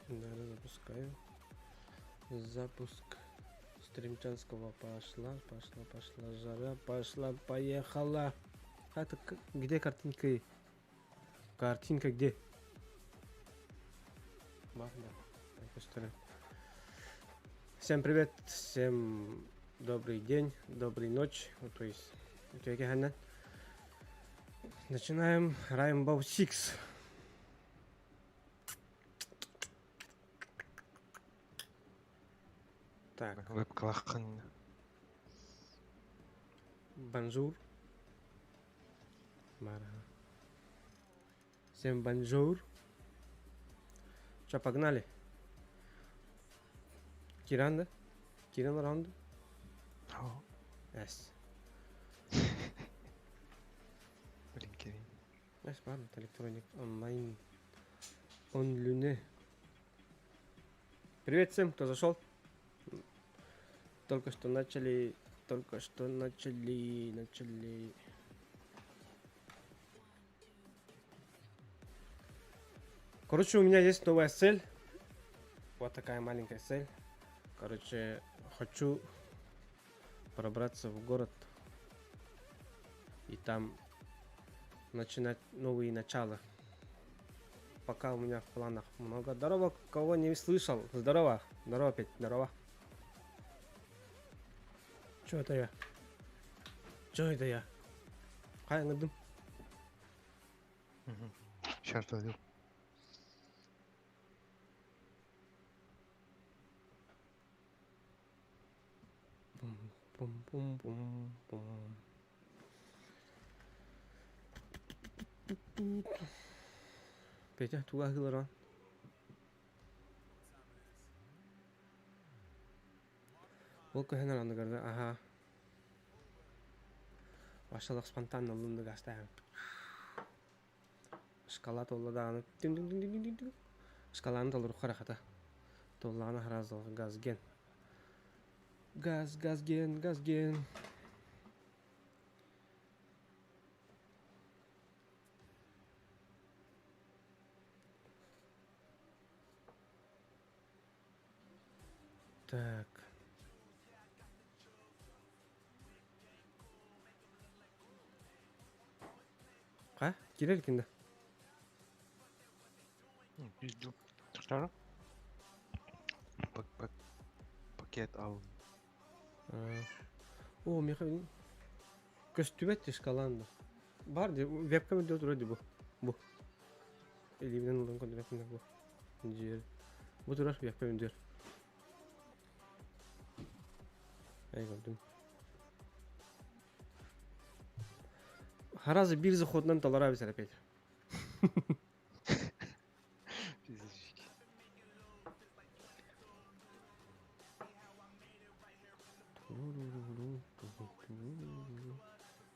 Наверное, запускаю. Запуск стримчанского пошла. Жара пошла, поехала. Где картинка? Картинка где? Всем привет, всем добрый день, доброй ночи. То есть, начинаем Rainbow Six. Так. Веб-клахан. Бонжур. Всем бонжур. Че, погнали? Киран, да? Киран раунд? Yes. Блин, Кирин. Yes, ладно, электроник онлайн. Он люне. Привет всем, кто зашел. Только что начали. Короче, у меня есть новая цель. Вот такая маленькая цель. Короче, хочу пробраться в город. И там начинать новые начала. Пока у меня в планах много. Здорово, кого не слышал. Здорово. Здорово, Петь. Здорово. Чё это я? Хай, надым. Сейчас дойду. Пум-пум-пум-пум. Петя, туга хиларан. Волка хенаран гарда. Ага. Башалык спонтанно лунды гастаем. Шкала толладаны. Тин-тин-тин-тин-тин. Шкаланы толыр харахата. Толланы харазал газген. Газген. Так. Ха? Кирер кинде. Пизду. Что? Пакет ал. О, меха. Көстүбет шкаланы. Бар де вебкам өтө турду бу. Элимден улдан көндүрөтүн бу. Жер. Бу турар вебкам өндөр. Ай gördüm. Харазы бир заходнан талара бисер опять. Физически.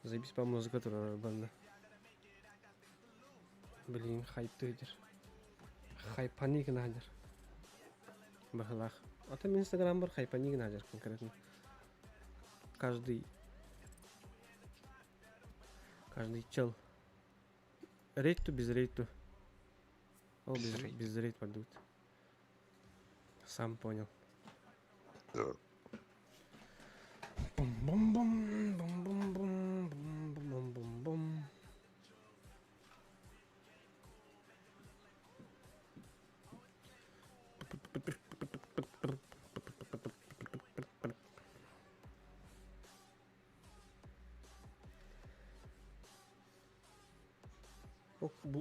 Заебись по музыка турар банда. Блин, хайптыдыр. Хайпаник надыр. Бахлах. А там Инстаграм бар, хайпаник надыр конкретно. Каждый чел. Рейту без рейту. О, без рейт пойдут. Сам понял. Бум-бум-бум.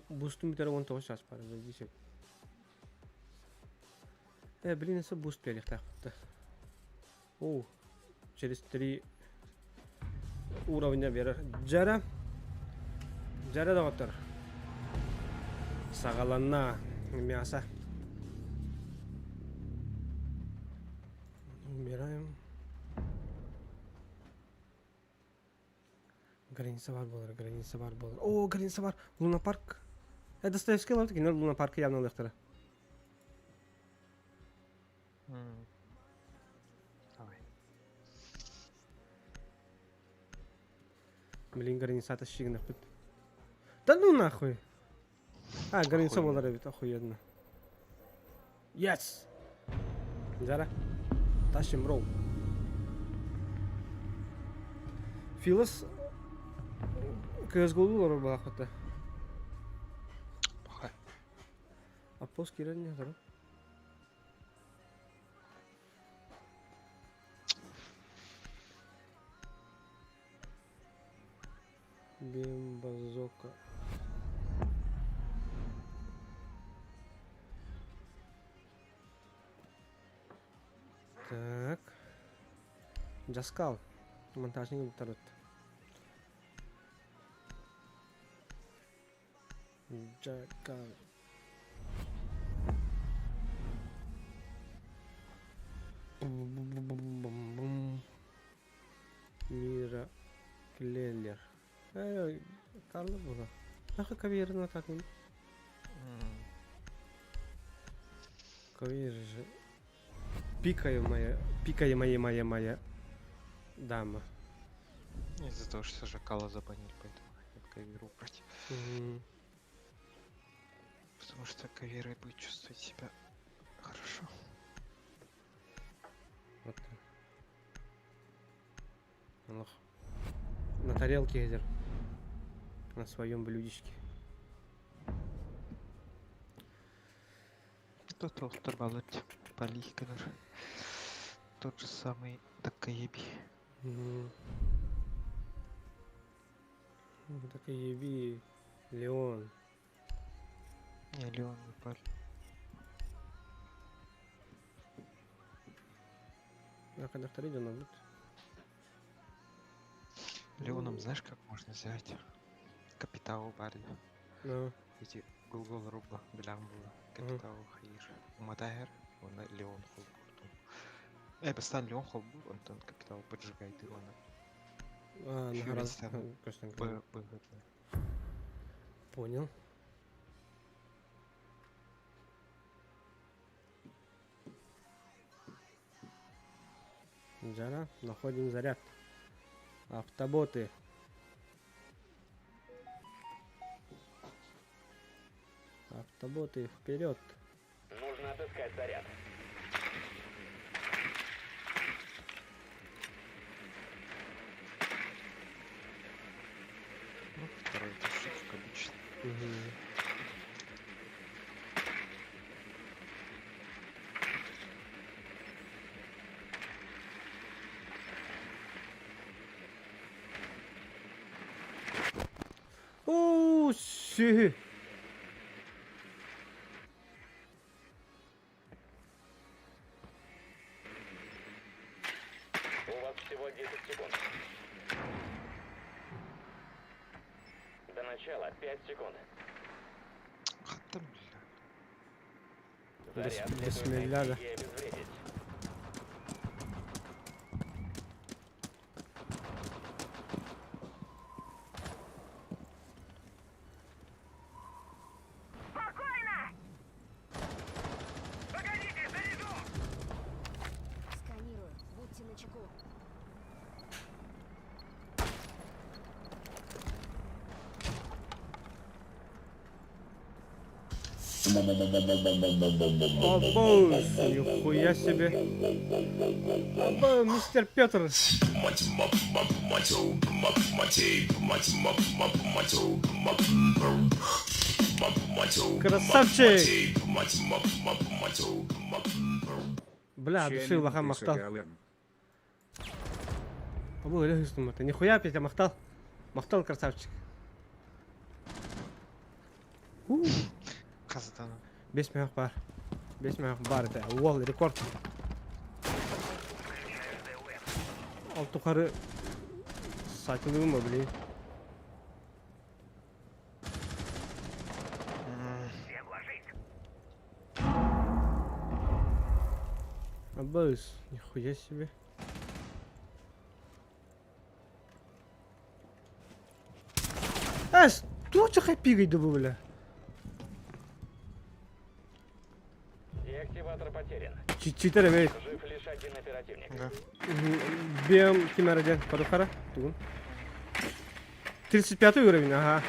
Бустум битер он тоже сейчас пара задисек. Блин, это буст перехтах. О, через 3 уровня вверх. Жара доктор. Сагаланна мясо. Умираем. Граница бар болар. О, граница бар. Луна парк. Достоевский лавтык, Луна парк явно лехтера. Давай. Блин, граница-то щигнах. Да ну нахуй. Граница была, ребят, охуенно. Yes! Зара. Тащим, бро. Филос... CSGO olur bu hakikaten. Пахай. Апос кирен не зара. Бимбазока. Так. Джаскал. Монтажник второй. Джакал. Мира Клеллер. Карло было. Нахуй каверна так. Кавер же. Пикая моя дама. Из-за того, что Жакала забанили, поэтому хотят Каверу убрать. Потому что Кавера будет чувствовать себя хорошо. Вот так. Аллах. На тарелке ядер. На своем блюдечке. Тот Олтарбалет Полихканер. Тот же самый Такаеби. Так и еби. Леон. Не, Леон не пали. А когда второй идет, будет. Леоном знаешь, как можно взять? Капитал Барли. Ну. Эти Google Руба Белямбула. Капитал Хаир. Уматагер. Он Леон Холбурту. Бастан Леон Холбур, Антон Капитал поджигает Илона. А, на раз. Выгодно. Понял. Жара, находим заряд. Автоботы. Автоботы вперед. Нужно отыскать заряд. Ну, второй тащик, как обычно. Оу, щи. У вас всего 10 секунд. До начала 5 секунд. Там, Заряд следует Бисмилля, да. найти и обезвредить. Сканирую. Будьте начеку. Обоз, нихуя себе. Обоз, мистер Петр. Красавчик. Бля, души лоха махтал. Обоз, ля хистумата. Нихуя опять я махтал. Махтал, красавчик. Казатана. 5 минут бар. 5 минут бар, это уол рекорд. Алтухары сатылы мı блин? Обоз, нихуя себе. Что хайпигай бля? Деактиватор потерян. 4 верит. Жив лишь один оперативник. Да. Бем Кимераден, Падухара. 35 уровень, ага.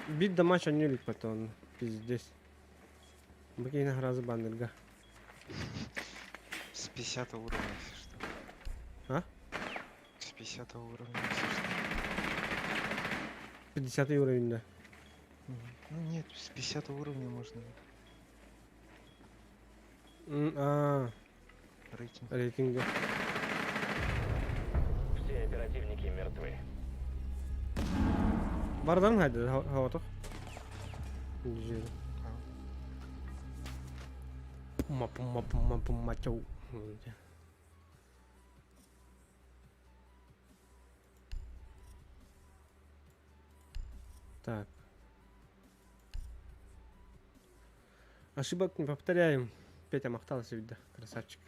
Бит дамач анюлик потом. Пиздец. Бакина гразы бандерга. С 50 уровня, если что. А? С 50 уровня, если что. 50 уровень, да. Ну нет, с 50 уровня можно рейтинг. Рейтинг, да. Все оперативники мертвы. Бардан хайда, хаваток. Жир. Мачау. Так. Ошибок не повторяем. Петя махтался, видно, красавчик.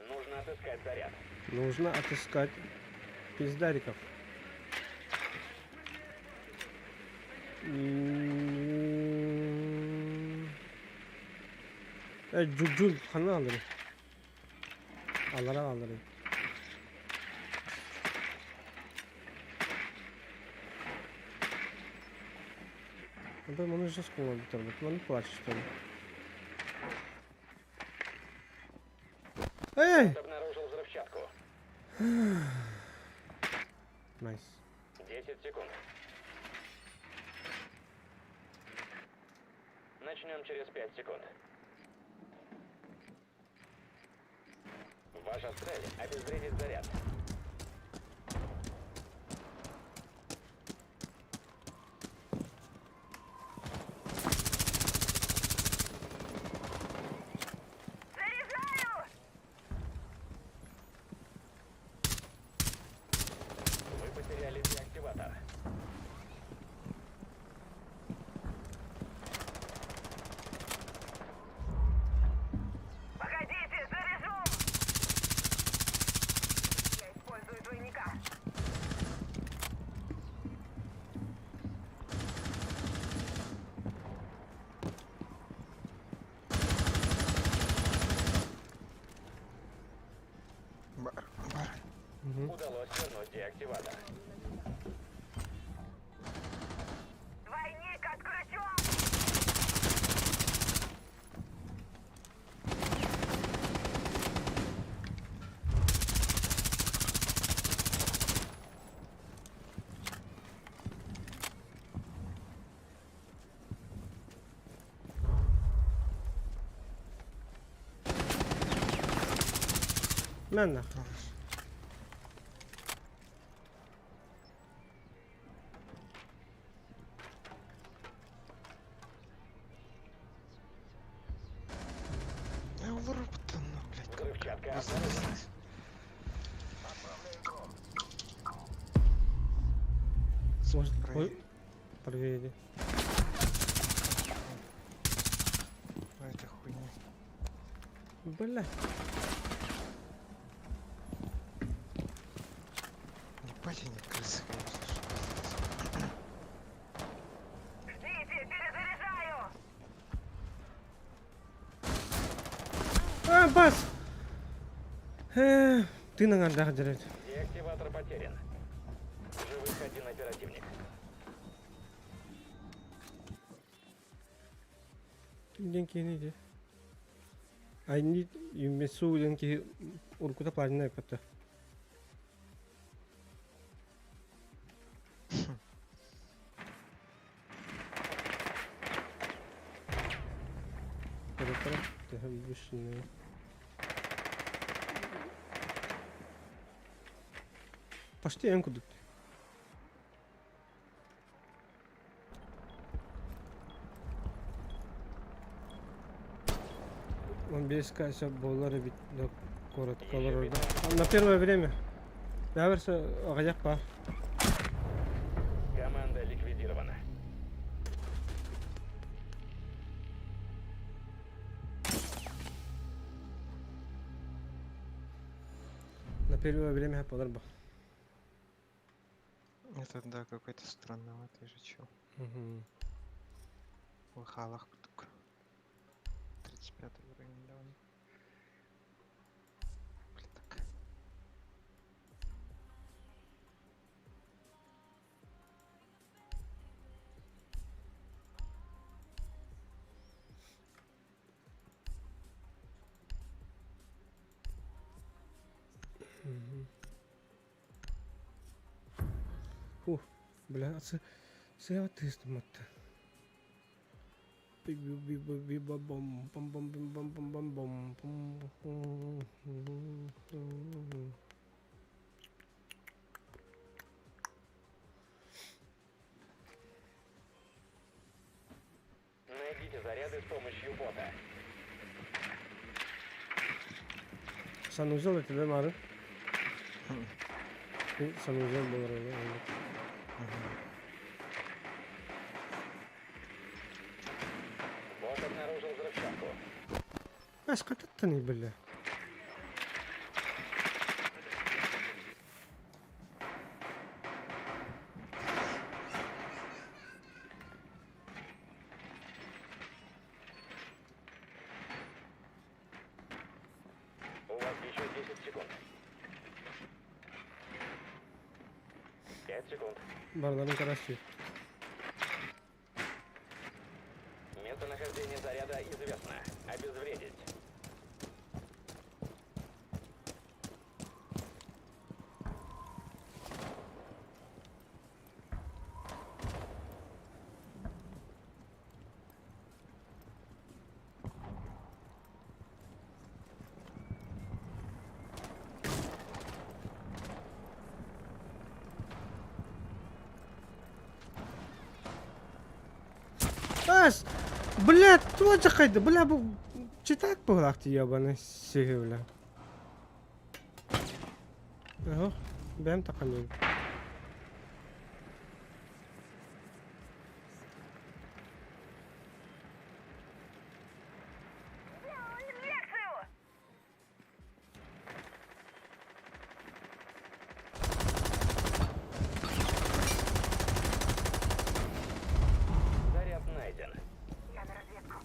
Нужно отыскать заряд. Нужно отыскать пиздариков. Джуджул хана алırım. Alırım. Ben onu just kullandım. Onu плачь, что ли? Эй! Обнаружил взрывчатку. Найс. 10 секунд. Начнем через 5 секунд. Ваша цель — обезвредить заряд. Вы потеряли деактиватор. Погодите, заряжу! Я использую двойника. Бар. Удалось вернуть деактиватор. Двойник отключен! Ben de. Я улару потом, блядь. Взрывчатка Раз- обнаружена. Может, Проверь. проверили. А это хуйня. Бля. Ебать они крысы, конечно. Ждите, перезаряжаю! Бас! Ты на ногах держать. Деактиватор потерян. Живых один оперативник. Деньги не. I need юмесу деньги уркута платина ипата. Пора, ты обещанный. Почти энку дут. Он без кайса боллары бит коротко орда. На первое время. Я верса агаяк па. Команда ликвидирована. первое время подорба. Это, да, какой-то странноватый же чел. Угу. В халах только. 35 уровень давно. Блин, так. Фу, бля, слева ты стоматта. Найдите заряды с помощью бота. Санузел это да, Мары? Санузел был рядом. Бот обнаружил взрывчатку. А сколько-то не, бля. У вас еще 10 секунд. 5 секунд. Барларын карасы. Местонахождение заряда известно. Обезвредить. Ас! Бля, тоже қайды, бля, бұл читак бұғақты ебаны сеге, бля. Ого, бәм тақамын. Лекцию! Заряд найден. Я на разведку.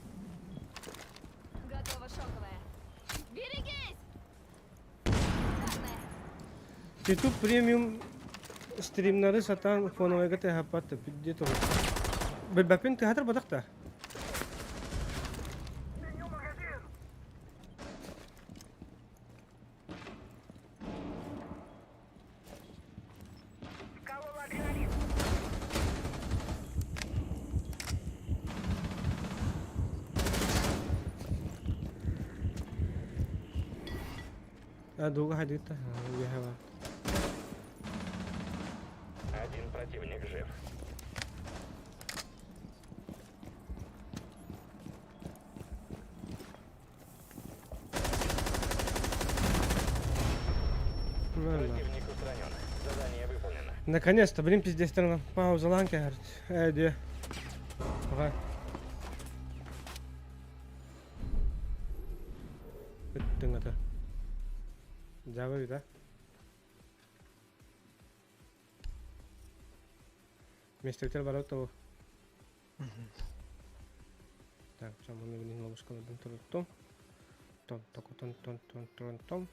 Готова шоковая. Берегись! Ударная. YouTube премиум стримнары сатан фоновайга тәхаппатты, пидде тұғы. Бәппен тәхатыр бадақта. Меню магазин! Вколола адреналин. А, долго ходить-то. Один противник жив. Противник устранен. Задание выполнено. Наконец-то, блин, пиздец, страна. Пауза, ланки, где? Ага. Bitti это. Java да? Местектер бар того. Так, чаманы менен ловушкалардан туруттум. Тон.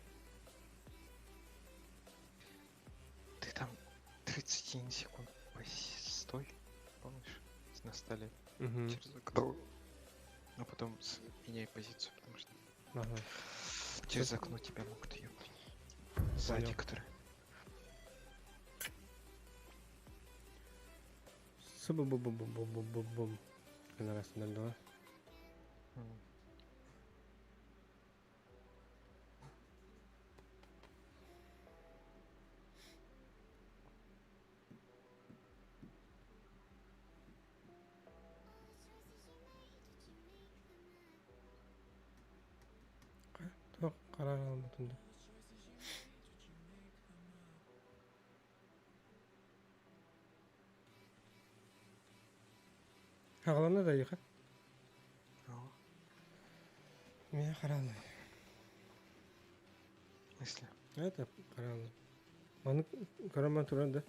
Ты там 31 секунд постой, помнишь? На столе. Мгм. Через окно. А потом меняй позицию, потому что Ага. через окно тебя могут ебать. Сзади, Понял. который. Субу-бу-бу-бу-бу-бу-бум. Раз, два. М. Жоқ, қарар алмадым да. Ағалана да иқа. Ау, Мен қаралай. в смысле? Это правильно. Он караман туранда.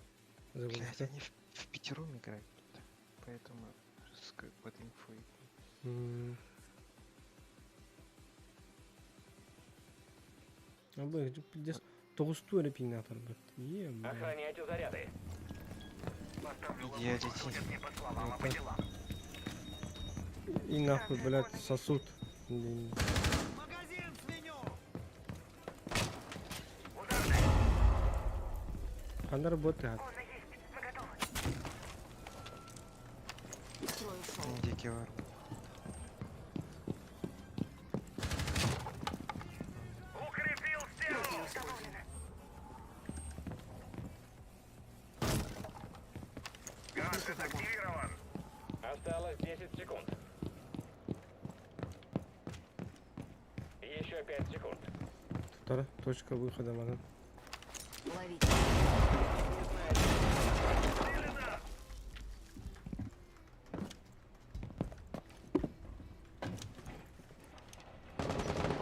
Блядь, они в пятером играют тут. Поэтому под инфой. Абы, пиздец. Толстую репинатор, блядь. Ебать. Охраняйте заряды. Иди, одети. И нахуй, блядь, сосуд. Блин. Она работает. Он есть. Мы готовы. Дикий вар. Укрепил стену. Установлено. Газ активирован. Осталось 10 секунд. Еще 5 секунд. Вторая точка выхода, мадам. Ловите.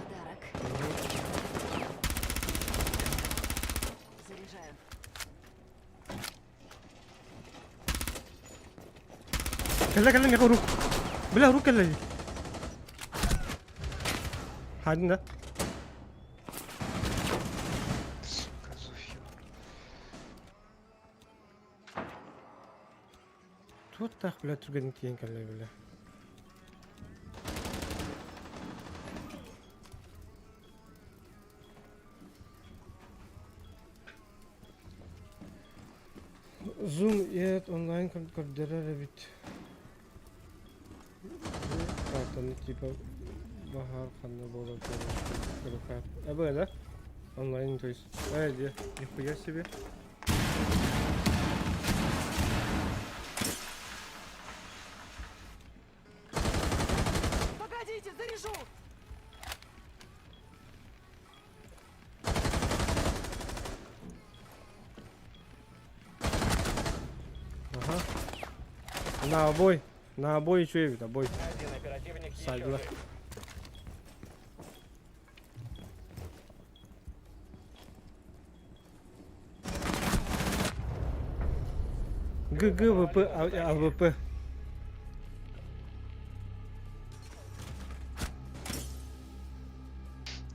Подарок. Заряжаю. كلا يا روح بلا روح كلا حدنا Сука, Зофия. توتخ بلا ترجنتين كلا بلا زوم يات اونلاين كردرا بيت Kartını tipe bahar kanlı bola kırıkar. Böyle online то есть. Эдди, нихуя себе. Погодите, заряжу! Ага. На обой еще и обой. Один оперативник еще Сагла. жив. ГГВП, АВП.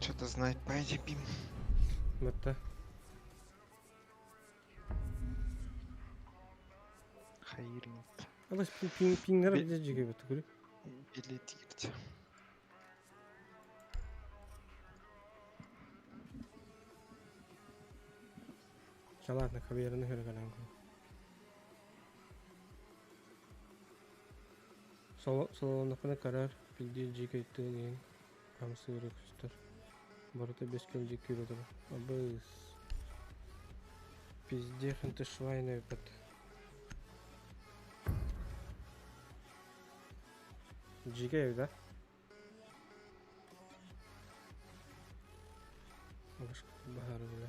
Что-то знает по IDP. Это. Хайринг. А вас пингер где джига бетугули? Билетирте. Ладно, хаберны хергаlango. Салонапына карар билди джига иттеген. Камсы рекстер. Барыта 5 кил джик юридер. Абыз. Пиздех ты швайный пот. Джига евда. Башка бахар бля.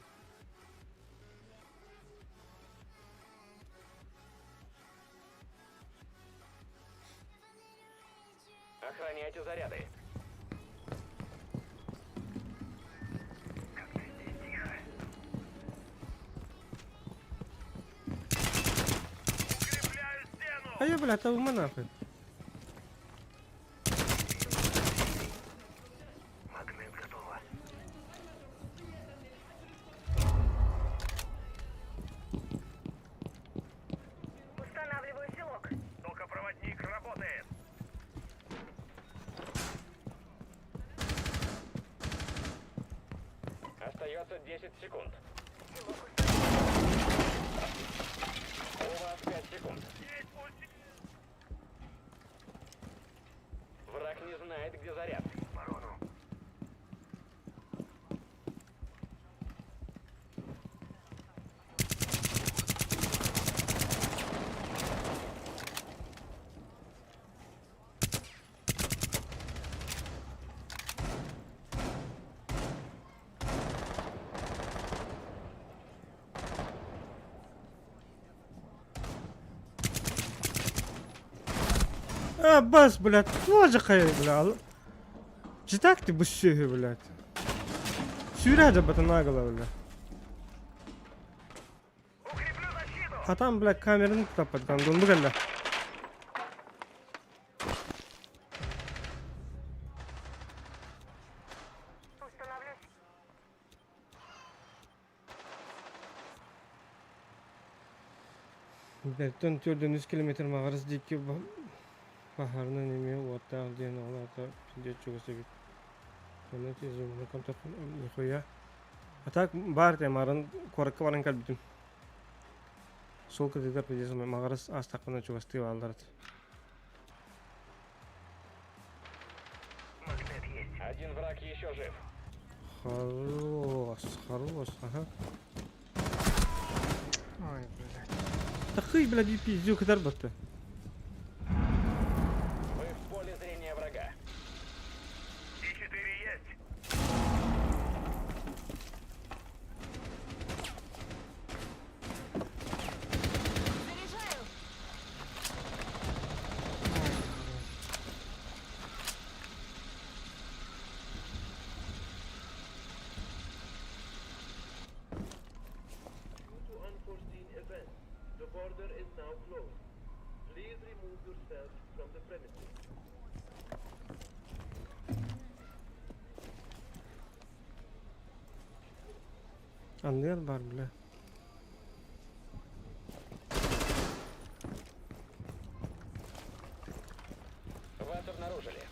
Охраняйте заряды. А я, бля, это ума нахуй. Магнит готова. Устанавливаю селок. Токопроводник работает. Остается 10 секунд. Селок установлен. У вас 5 секунд. Враг не знает, где заряд. Оборону. А, бас, блядь, тоже хай, бля. Читак ты буши, блядь. Сюря да батанагала, бля. Хатам, бля, камераны таппадган. Донду келді. Установлюсь. Бертон 400 километр мағарыз дейкі бахарынан еме оттағы дені оларда пиндет чугасы бит. Оны тезімені контактын нихуя. Атак бар темарын коракка баран кәлбітім. Сол кредитер придесім мағарыз астақпына чугасты алдырады. Магнит есть. Один враг еще жив. Хорош, ага. Ой, блядь. Тахый, блядь, и пиздю, кадар батты. Вы в поле зрения врага. И4 есть. Заряжаю. Due to unforeseen events, the border is now closed. Please remove yourself from the premises. Anlayan var bile. Вас обнаружили.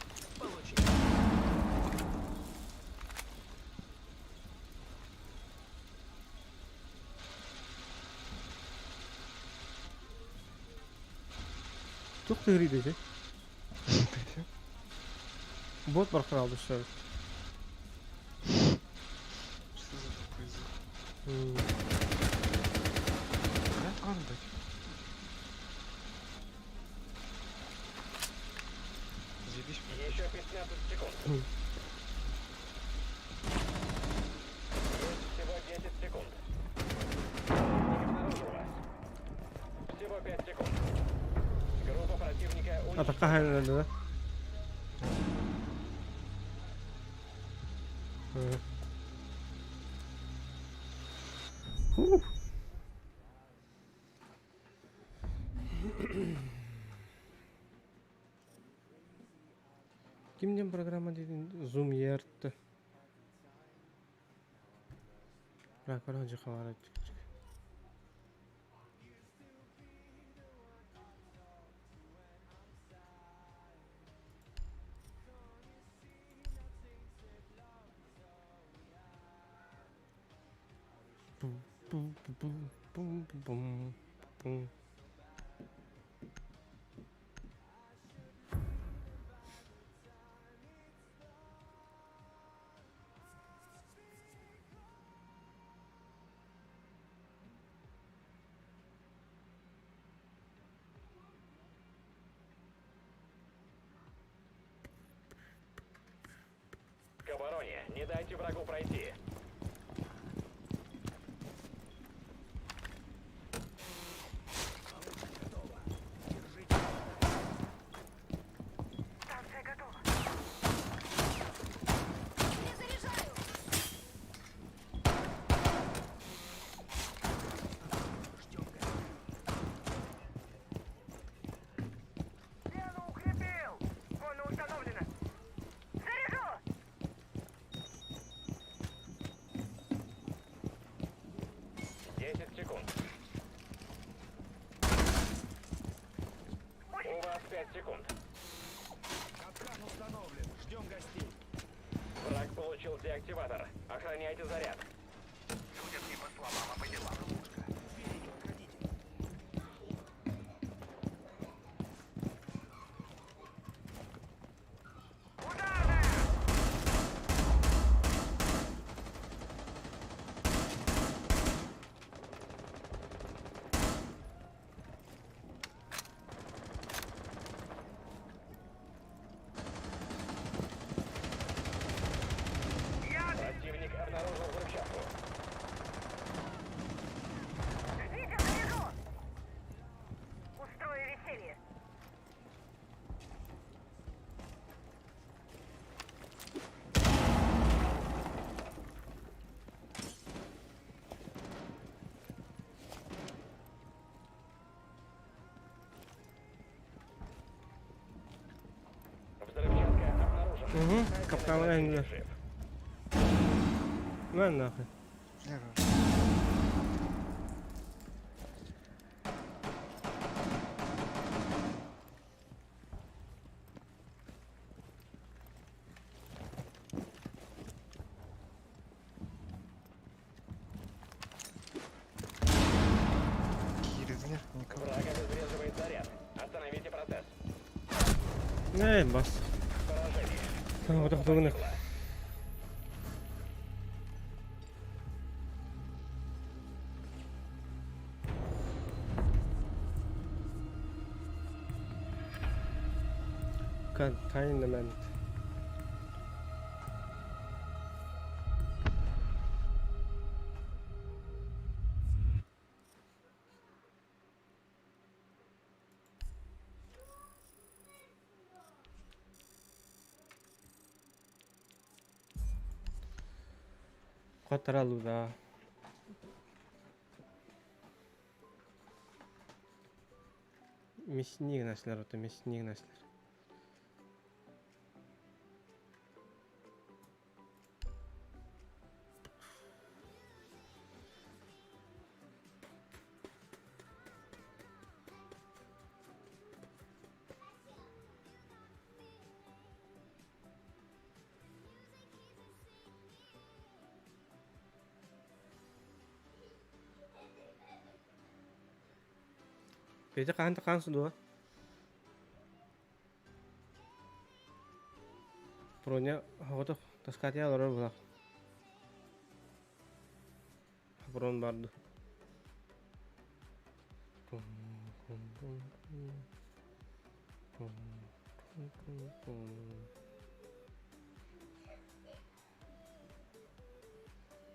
Çok tehri diyecek. Bot var kraldı şu an. Что за такой звук? Hmm. Блядь, он, блядь. Заебись, блядь. Еще 15 секунд. Хм. Есть всего 10 секунд. Не обнаружил вас. Всего 5 секунд. Группа противника уничтожена. Ataka halinde de. Evet. Huh. Kimden programa dedin? Zoom yertti. Bırak var önce kamera çıkacak. Bum bum bum bum bum bum. К обороне. Не дайте врагу пройти. Станция готова. Перезаряжаю. Стену укрепил. Зона установлена. Заряжу. Угу. Капканга Противник инди. жив. На нахуй. Лежу. Киризня, никого. Враг обезвреживает заряд. Остановите процесс. Эй, бас. Поражение. Вот так догнах. Containment. Котаралуда. Мясник нәрселер өте мясник нәрселер. Беде қан суду. Броня хавата таскатия алар була. Брон барды.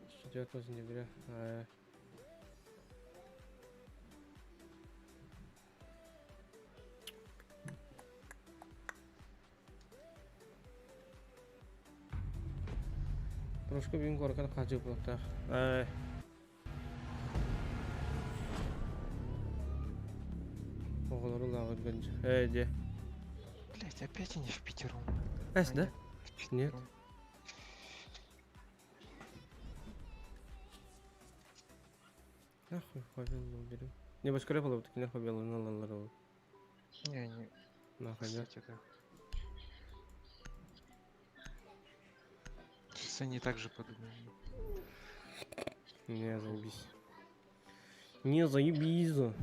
Что делать после ноября? Трошки бин коркан качып болта. Оголору лагыт гынчы. Де. Блять, опять они в пятером. Эс, да? Они в Нет. пятером. Нахуй побел уберем. Не башкаре было, таки нахуй побел, на лалару. Не, они, Нахуй, да? кстати, да. Сейчас они так же подумают. Не, заебись. Не, заебись.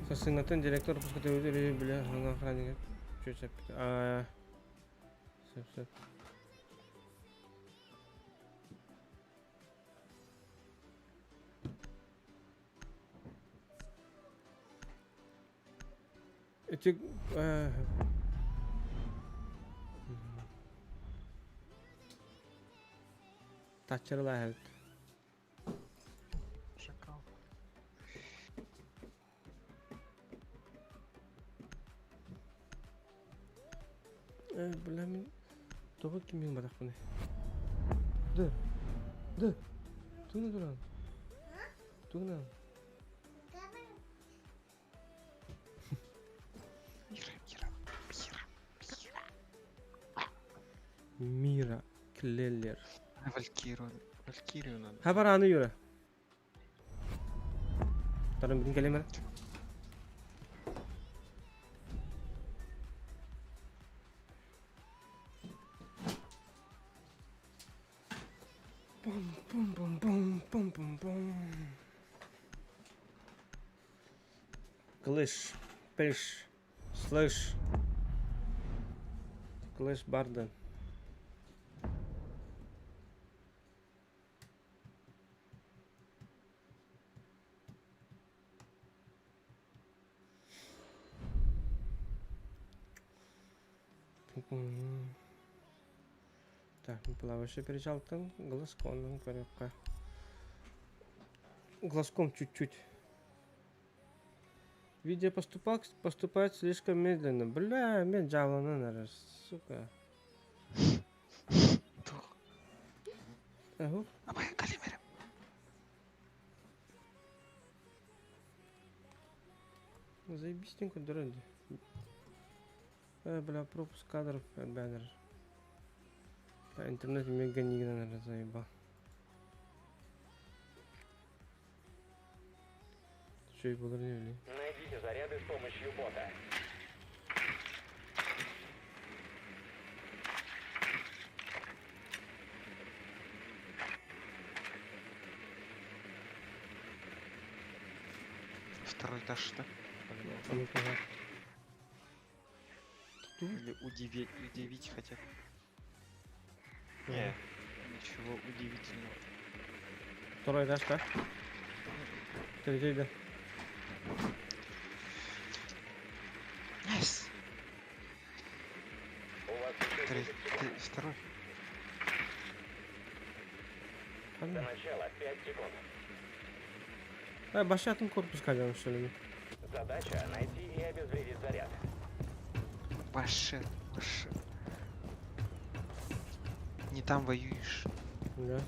Сосынатын директор пускай өтері, бля, ана охранник. Чё чапит? Сөп. Эти... Тачырла хәлт. Шакал. Бля, мен... Тобы кемең бадақ бұны. Да. Туңна дұран. Туңна. Мира. Клеллер. Валькирию надо. Хабар аны юра. Тарым бітін кәлемер. Бум. Клыш. Пеш. Слыш. Клыш барден. Так, плавающий пережалтан, глазком коряка. Глазком чуть-чуть. Видео поступает слишком медленно. Бля, мен жаланы нараз, сука. Ага. А моя калимера. Заебистенько, дороги. Бля, пропуск кадров, бэннер. Интернет мега нигде, наверное, заебал. Что и было не ли? Найдите заряды с помощью бота. Второй этаж, что? А ну-ка, да. Или удивить хотят. Ага. Не, ничего удивительного. Второй этаж, да? Третий, да. Найс! У вас еще 10 секунд. Второй. До Ладно. начала 5 секунд. Başlatın korpus kalacağım şöyle. Задача найти и обезвредить заряд. Пошел. Не там воюешь. Да.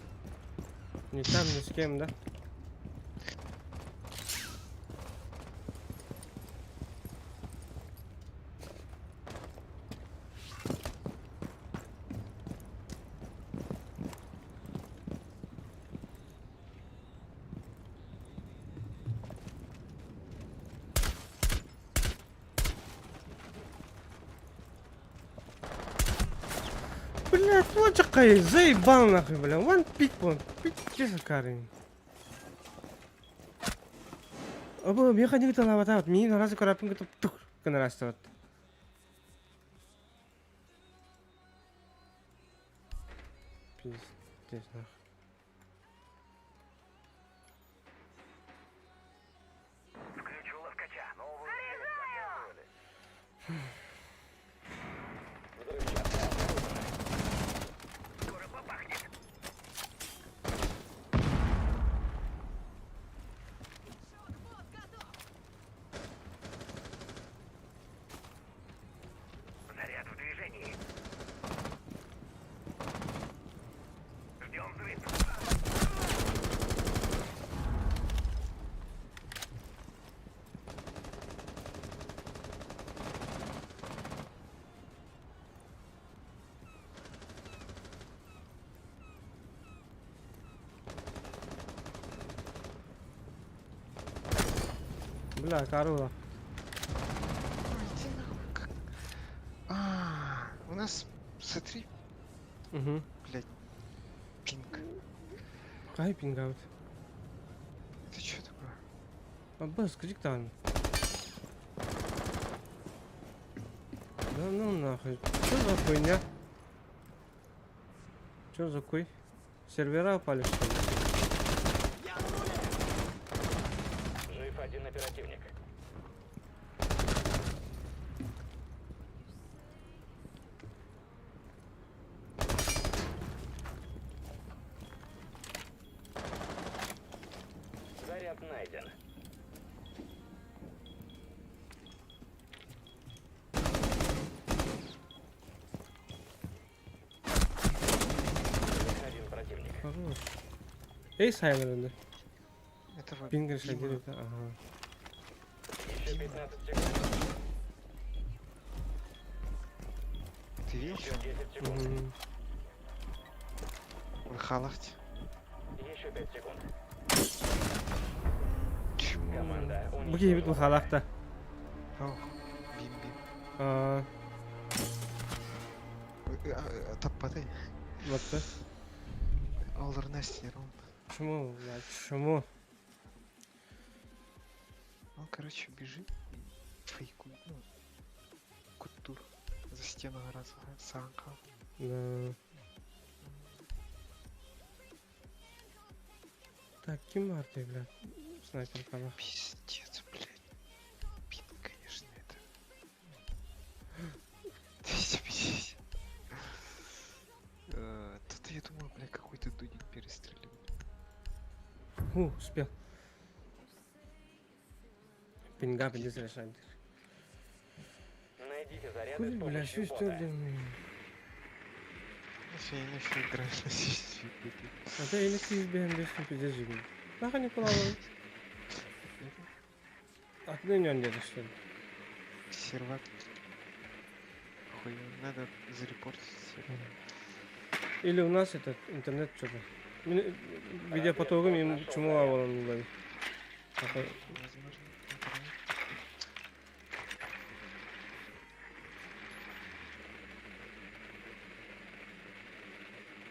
Ни там, ни с кем, да? Блять, вот какая заебал нахуй, бля. One pick, честно карин. Оба, я ходил там на вот мини, раз корабин где-то тух, канарастер вот. Пиздец нахуй. Включу ловкача. Новую Взрывчатка обнаружена. скоро попахнет. Заряд в движении. Ждем взрыв. Бля, корова. У нас, смотри, Угу. блядь, пинг. Кай пингаут. Это что такое? Аббас, скажи там. Да ну нахуй. Что за хуйня? Что за хуй? Сервера упали, что ли? Жив один оперативник. Заряд найден. Один противник. Хорош. Эй, Саймон, Это вот пинг Дима. решили, да? Ага. Еще 15 секунд. Ты видел? Еще 10 секунд. Мгм. Выхалахть. Еще 5 секунд. Чему? Команда Bugün bir halakta. Ох, бим-бим. Таппатай. Вот да. Алдар Настером. Почему, блядь, почему? Он, короче, бежит и фейкует, ну, кутур за стену раз санка. Да. Так, kim var diye блядь. Снайпер кала. Пиздец, блядь. Пин, конечно, это. 250. Тут я думал, блядь, какой-то дудик перестрелил. Успел. Пинга без решать. Найдите заряды Кури, с блядь, помощью что бота. ли? Я не все играю на системе. А ты или ты избегаем без пиздец жигли. Нахуй не кулавал. отменен где-то, что ли? Сервак. Хуй, надо зарепортить сервер. Или у нас этот интернет что-то. Видеопотогом им чему авалом было. Возможно, интернет.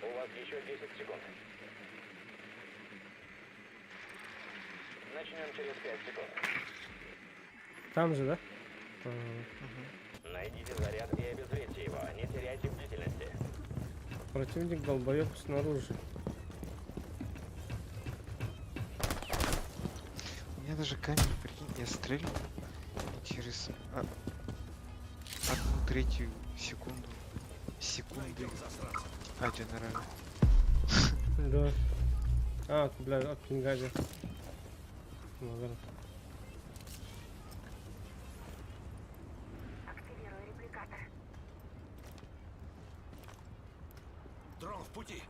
У вас еще 10 секунд. Начнем через 5 секунд. Там же, да? Найдите заряд и обезвредьте его. Не теряйте бдительности. Противник долбоеб снаружи. У меня даже камень, прикинь, я стрельнул и через 1/3 секунды один ранен. Да. А, бля, от пингади. Наверное. Активирую репликатор. Дрон в пути.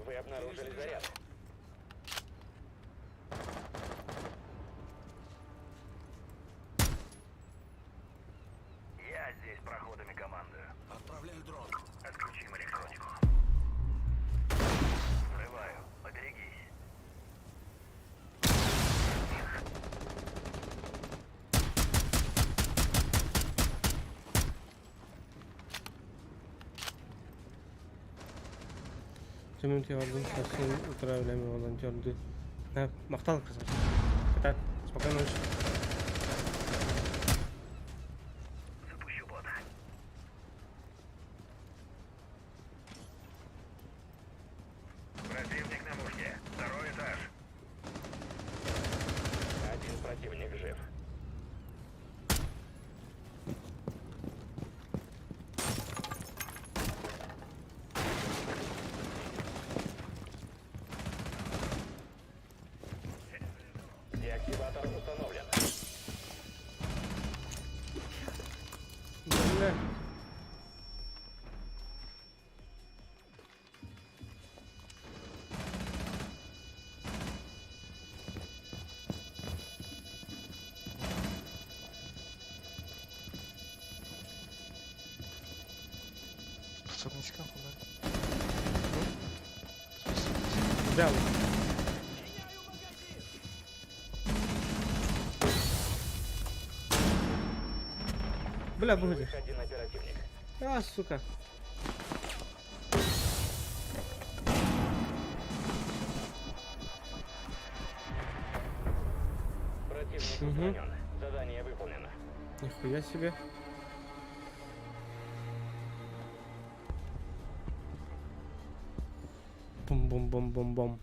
Вы обнаружили заряд. Я здесь проходами командую. Отправляю дрон. Отключим электронику. Взрываю. Поберегись. Темнут yardım sesini uğraşabilme volontörlüğü. Ha, maktal kızım. Kıtar. Спокойно уж. Запущу бота. Противник на мушке. Второй этаж. Один противник жив. Деактиватор установлен. Бля. Способность как у нас? Взял. Бля, выходи. Живых один оперативник. А, сука. Противник Мгм. устранен. Задание выполнено. Нихуя себе. Бум-бум-бум-бум-бум.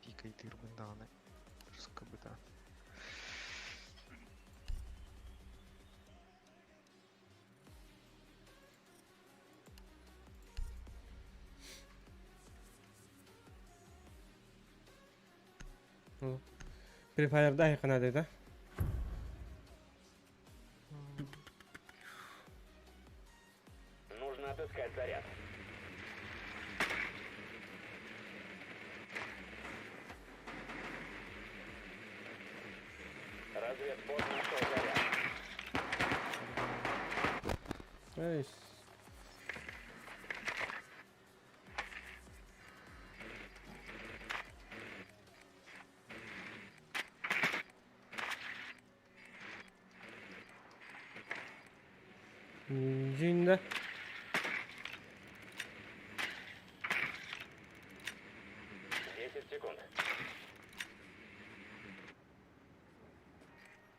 Пикает ирбанданы. Просто бы да. Free Fire'da yaqinadaydi. Нужно отыскать заряд. Разведбот нашел заряд. Эй. Джинда. Десять секунд.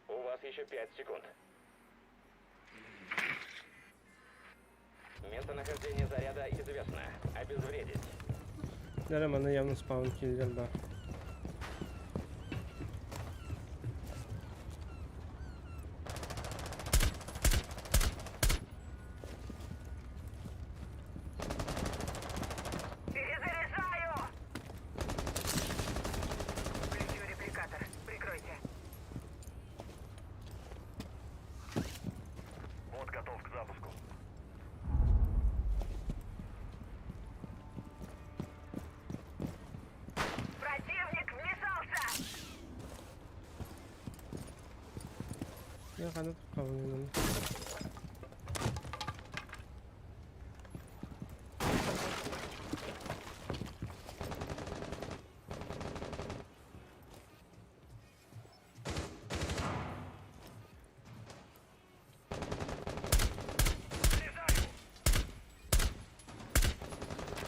У вас еще 5 секунд. Местонахождение заряда известно. Обезвредить. Nere bana yalnız spawn kill'ler var. Перезаряжаю! Я канат кавынын.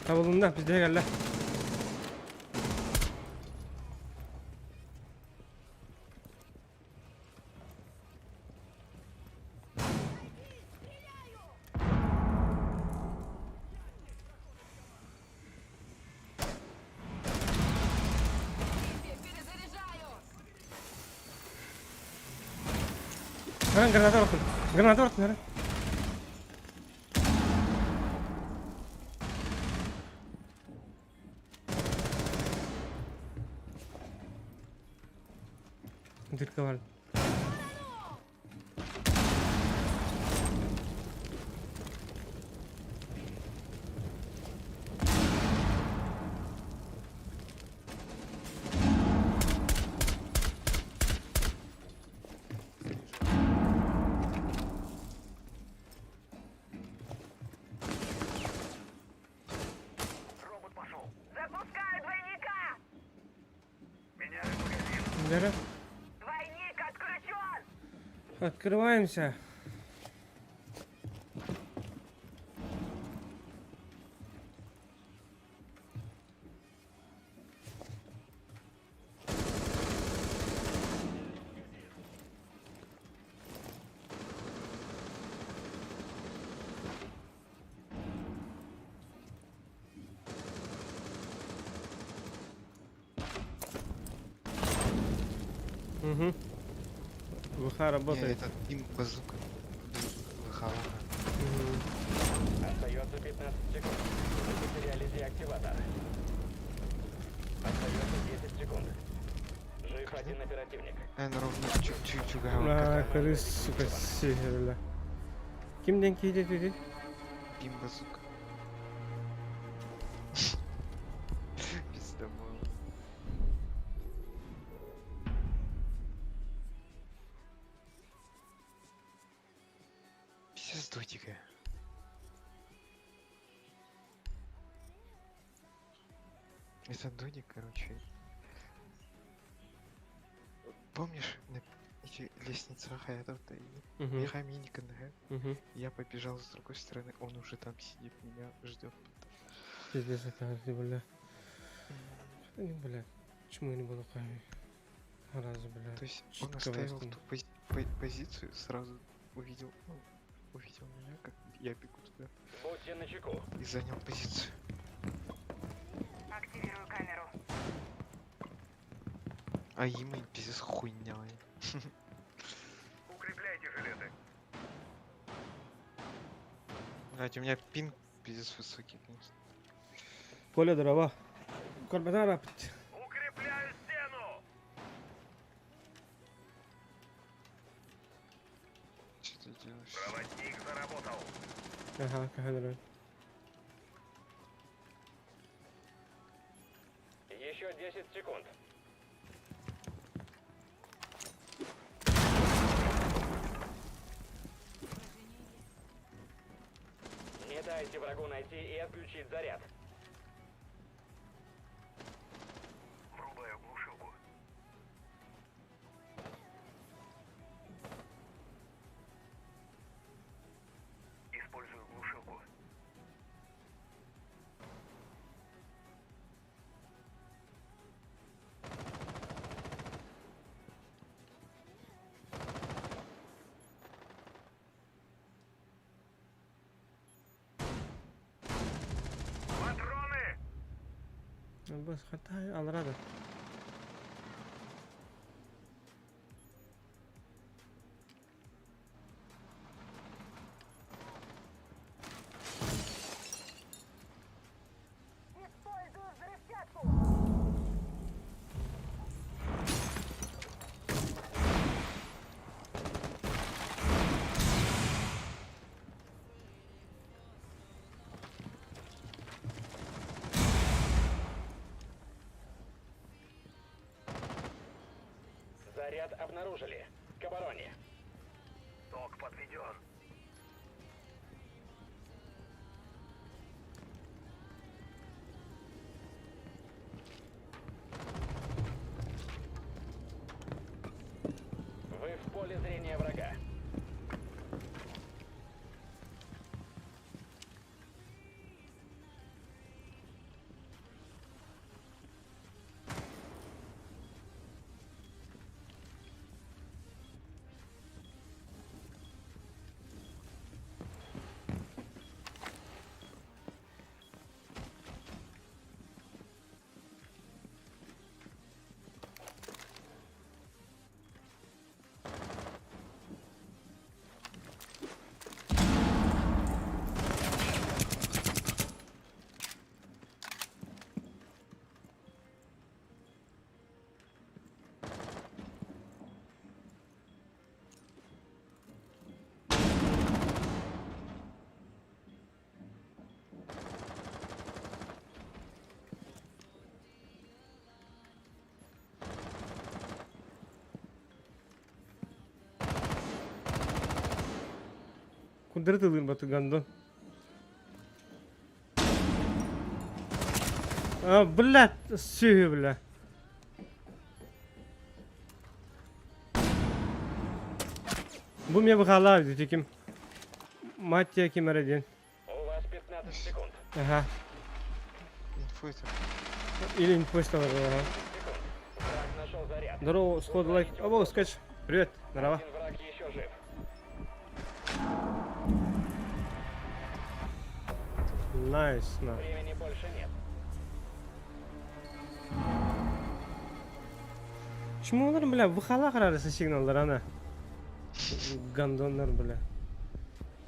Табылында бізде келді. Перезаряжаю. Граната ұрсын. Граната ұрсын, әрі. Дырка бар. Робот пошел. Запускаю двойника. Меняю магазин. Дәрі. Двойник отключен. Открываемся. Угу. ВХ Не, работает. это им базука. ВХ. Мгм. Остается 15 секунд. Вы потеряли деактиватор. Остается 10 секунд. Жив один оперативник. Ровно чуть-чуть А, karı süper sihirli. Kimden kiydi dedi? Им базука. Пиздобол. Пиздец дутика. Это Дудик, короче. Помнишь, на эти лестницы Хаятов-то и Угу. Мехаминика, да? Угу. Я побежал с другой стороны, он уже там сидит, меня ждет. Пиздец akardı böyle. Ne böyle? Почему я не буду кайф? Разу, бля. То есть Чё он такое оставил там? ту позицию, сразу увидел, ну, увидел меня, как я бегу туда, Будьте начеку. и занял позицию. Активирую камеру. А им и пиздец хуйня. Укрепляйте жилеты. Блять, у меня пинг пиздец высокий, конечно. Поле дрова. Корбана рапить. Укрепляю стену. Что ты делаешь? Проводник заработал. Aha, kahvedin. Еще 10 секунд. Не дайте врагу найти и отключить заряд. Врубаю глушилку. Использую глушилку. Патроны! Bas hatta alırdı. Использую взрывчатку. Заряд обнаружили. К обороне. Ток подведен. Вы в поле зрения врага. Куда ты лын, гандон? А, блядь, все, бля. Bu меня выхала, детиким. Мать тебя, Кимарадин. У вас 15 секунд. Ага. Инфуйтер. Или инфостал, ага. Секунд. Враг нашел заряд. Здорово, сход лайк. О, скач. Привет, здорово. Один враг еще жив. Найс, на. Времени больше нет. Почему onlar, бля, выхала қарарысы сигналдар, ана? Гандондар, бля.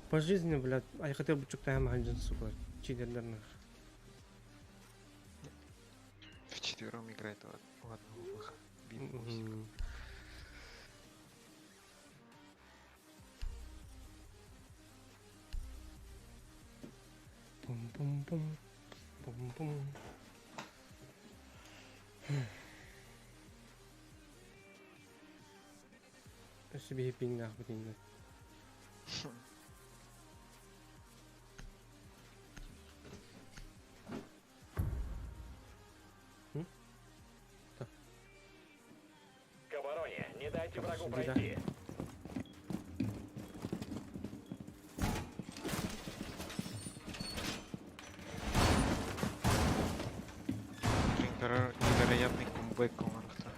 По жизни, бля, айқатер бучукта хама ханжин, сука. Чидерлерна. Вчетвером играет в одного выха. Бинбусик. Пум-пум-пум. Пум-пум. Себе пинг нахуй деньги. К обороне. Не дайте врагу Сюда. пройти. Невероятный камбэк команда.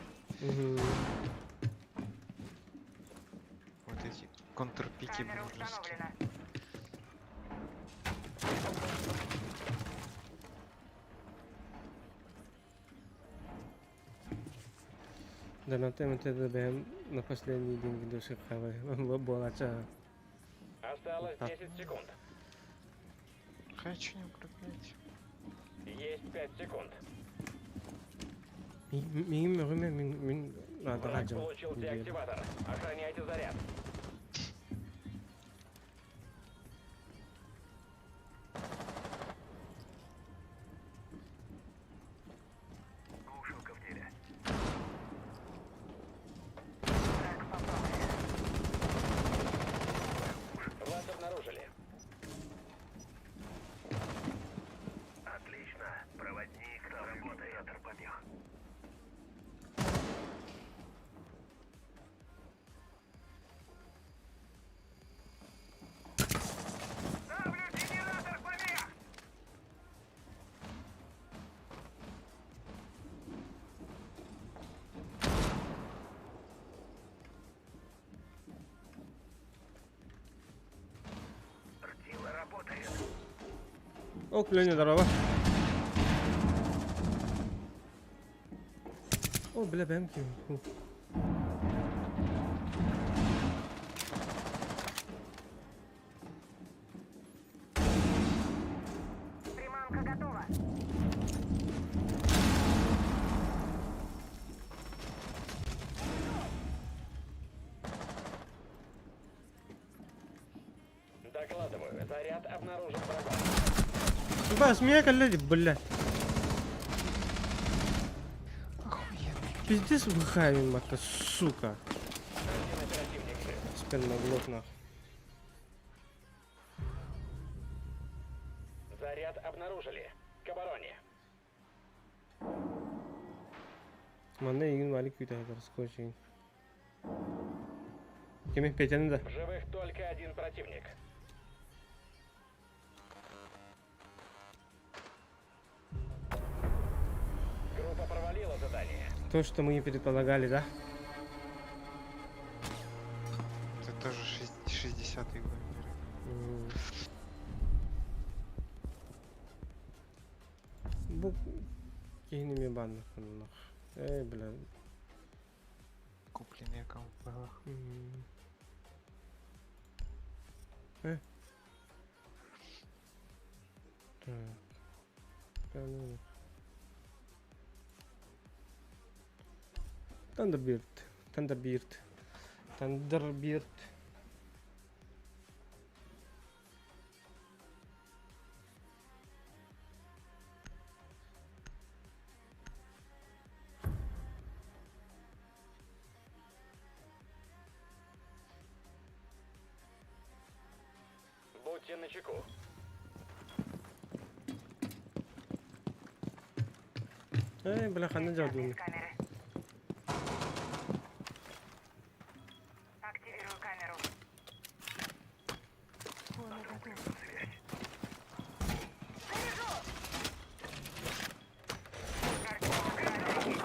Вот эти контрпики Камера божеские. установлена. Да на тему это бэм на последние деньги души хавай. Болача. Осталось Так. 10 секунд. Хочу не укреплять. Есть 5 секунд. Мин рыме мин надо Враг раджа. получил деактиватор. Охраняйте заряд. Глушилка в деле. Вас обнаружили. Отлично. Проводник работает. Побег. Ставлю генератор помех! Ртила работает. О, Леня, здорово. О, бля, бэмки. Приманка готова. Докладываю. Заряд обнаружен врагом. Бас, меня коллеги, бля. Пиздец выхавим, это, сука. Один оперативник жив. Теперь на блок, нахуй. Манда егін малик күйті айдар скотчейін. Кеме Петяны да. В живых только один противник. Группа провалила задание. То, что мы и предполагали, да? Это тоже 60-й год. Bu кейнеме банных. Эй, бля. Купленные компа. Так. Ну. Тандербирд. Будьте начеку. Эй, бля, хана джадуны. Из камеры. Активирую камеру. Заряжу! Картинка красной.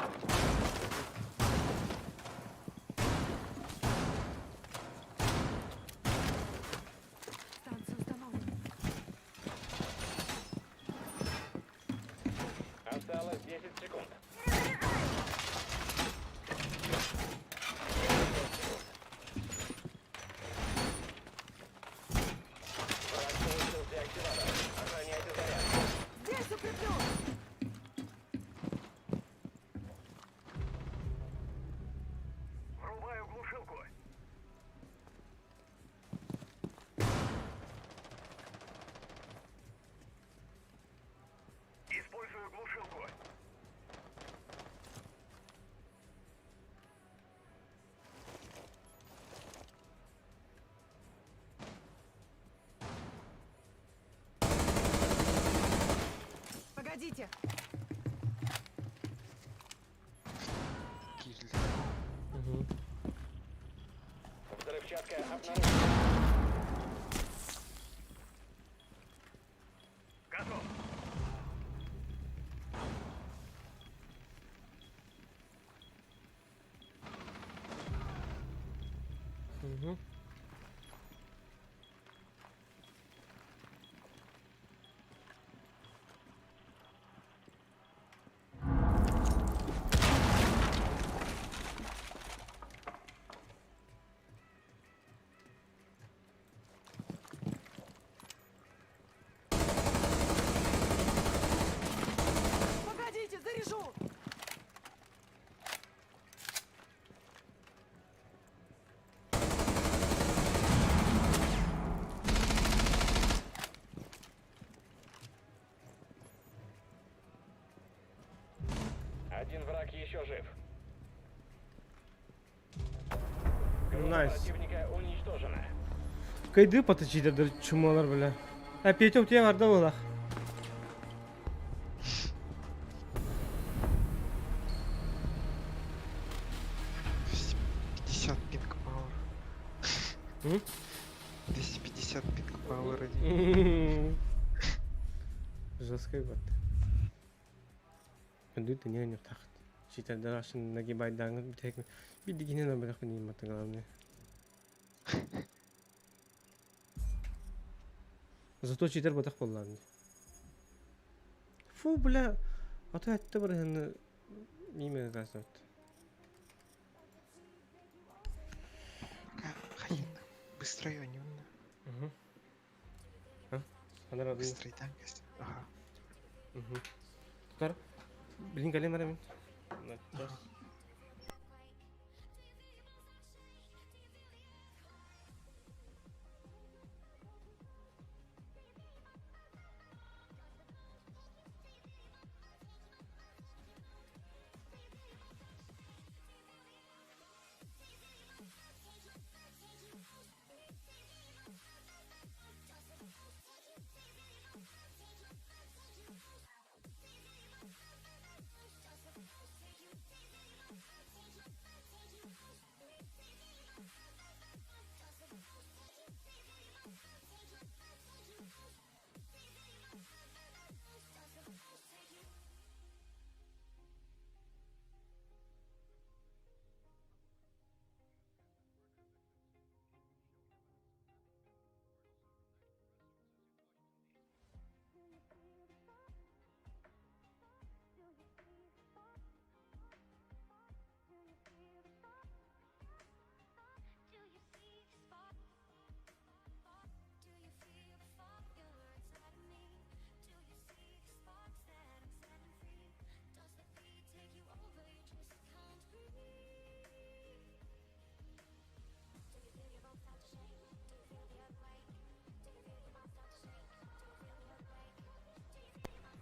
Осталось 10 секунд. Враг получил деактиватор. Охраняйте заряд. Здесь укреплю! Врубаю глушилку. Использую глушилку. Погодите! Кизель. Взрывчатка обнаружена. Готов. Погодите, заряжу! Один враг еще жив. Найс. Противника уничтожена. Кайды патычыдыр чумалар бля. Петя, у тебя варда была. — 50 пинг пауэр. М? 250 пинг пауэр один. Жесткая вот. Кандыты не так. Читать даже нагибать данг битек. Биди не на бля не мата главное. Зато читер батак болланды. Фу, бля. А то это бля мимо газет. Хаин. Быстрый онюнна. Она родная. Быстрый танкость. Ага. Кар. Блин, калем марамин.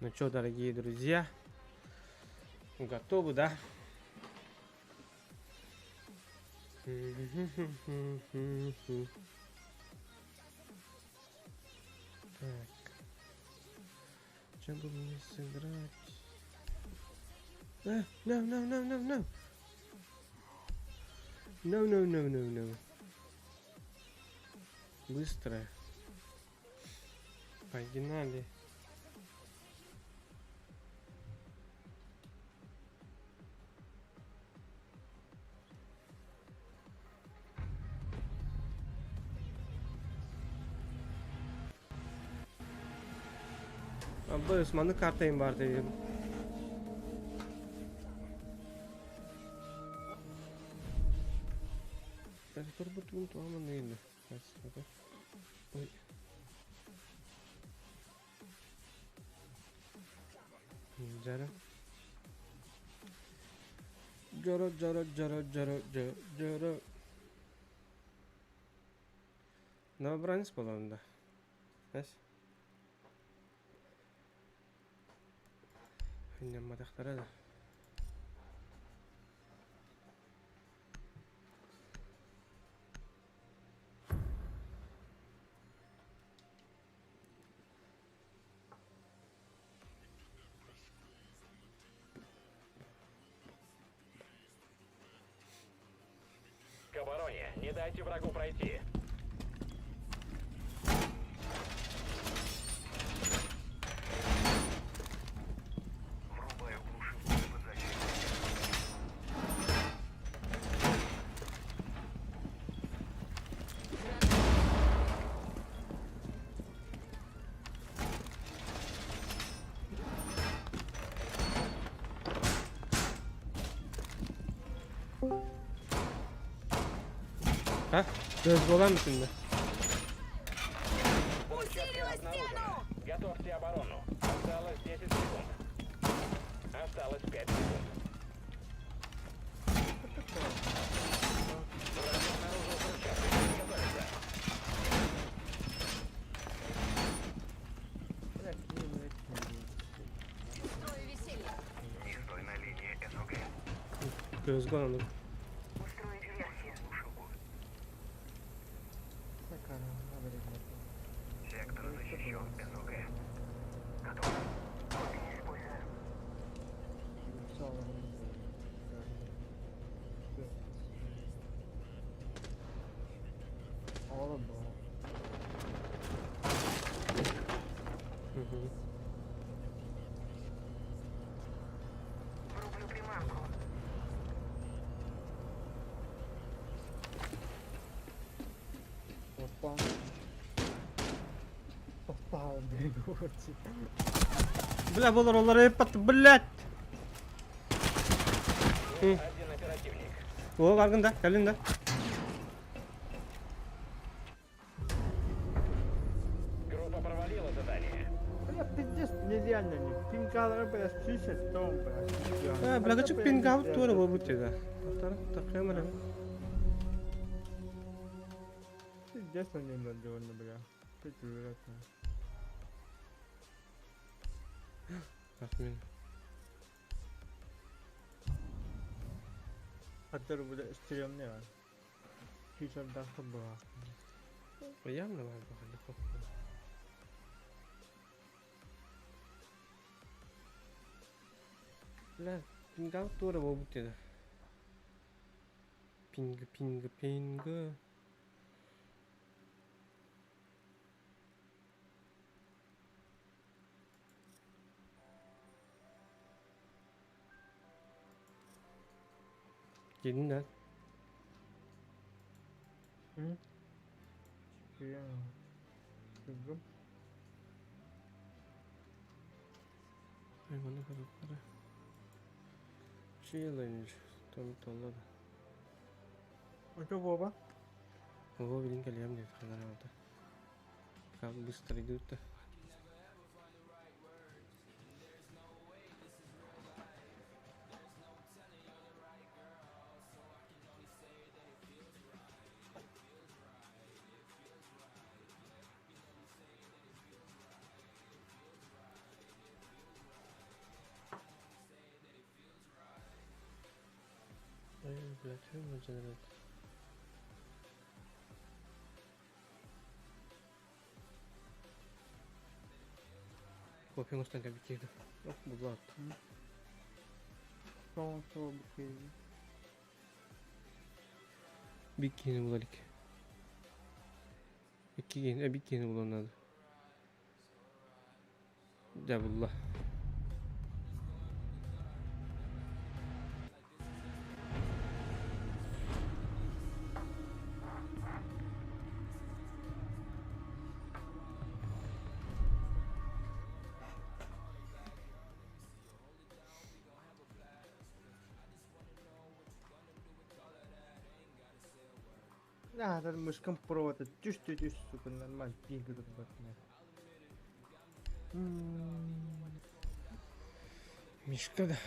Ну что, дорогие друзья, готовы, да? Так. Чем бы мне сыграть? No, no, no, no, no, no. No, no, no, no, no. Быстро. Погнали. Abba Osmanlı kartayım var dedim. Ben kurbutum ama neydi? Oy. Jara. Jara jara jara jara jara. Новобранец был он, да. Знаешь? إنما تختار هذا. К обороне. Не дайте врагу пройти. Врубаю глушилку под защиту. Ha? Göz olan mı şimdi? Усиливай стену! Готовьте оборону. Осталось 10 секунд. Осталось 5 секунд. Враг обнаружил взрывчатку. Приготовиться. Устрою веселье. Не стой на линии СОГ. Göz olan olur. Устроить диверсию. Глушилку. Сектор защищен. СОГ. Готов. Обе использую. Hı hı. Врублю приманку. Бля, булар олар еппатты, блядь! Один оперативник. О, аргында, калында. Группа провалила задание. Бля, пиздец, нереально не. Пинкалары, бля, списать, том, бля. Бля, гачык пинга аут тура болуп өтөдө. Такая мына. Пиздец, он не надёрно, бля. Ты вероятно. Рахмет. Hatır bu da istiyorum ne var? Hiç daha bırak. Явно var bakalım. Бля, пинга аут тура болуп өтөдө. Пинг. Yedin lan. Hı? Ya. Kızım. Ay bana para. Challenge. Там tolladı. Это Вова. Ого, блин, калям нет, хана надо. Как быстро идут-то. Блять, generate. Kopya Mustang'a bittiydi. Yok bu da attı. Son sol bir şey. Big Key'ini bulalım. Big Key'ini bulalım adı. Cabullah. Да, этот мышком провод, тюш, сука, нормально, пинг тут батмет. Мишка da.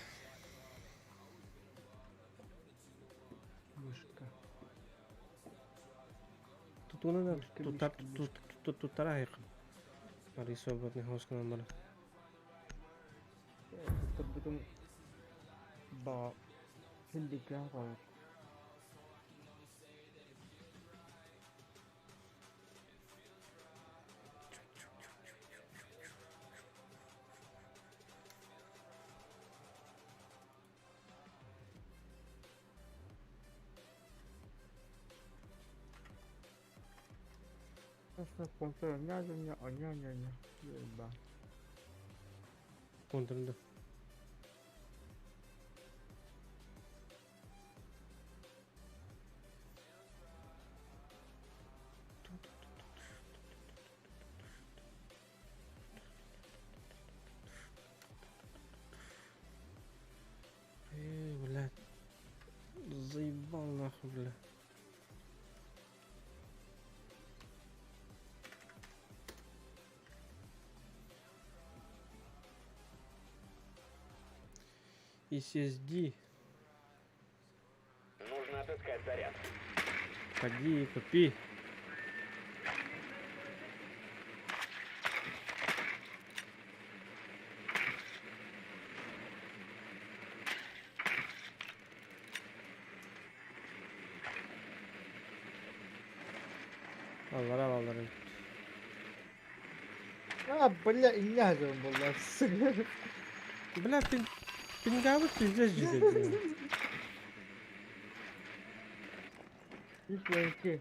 Мышка. Тут onu da Mishka, tutar ayık. Bari sohbet ne hoş kalan bana. Тут потом... Ба... Синдикат, Просто контр, ня-ня-ня, ня-ня-ня. Ебать. Kontrolde. Блядь. Заебал нахуй, блядь. SSD. Нужно отыскать заряд. Ходи и купи. Vallahi. А, бля, и нязем была, сука. Бля, пингавы пиздец ждет. Тихоньки.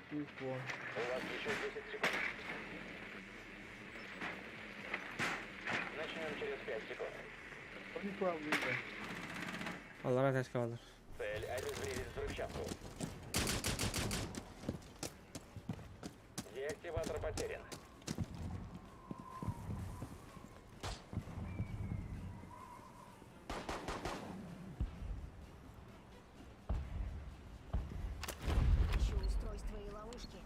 Тихо. У вас еще 10 секунд. Начнем через 5 секунд. Он правда. Allah razı kaldır. Цель обезвредить взрывчатку. Деактиватор потерян. Ищу устройства и ловушки.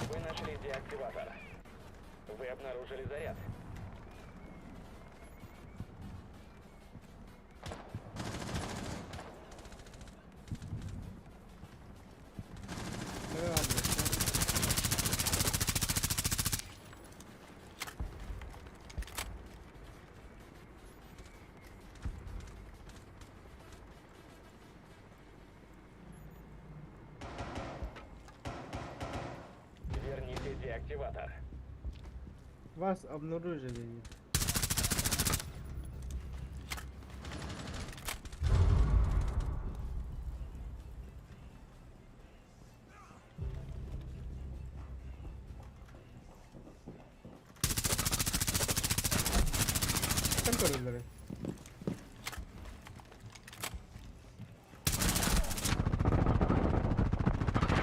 Вы нашли деактиватор. Вы обнаружили заряд. Верните деактиватор. Вас обнаружили. Контроллеры.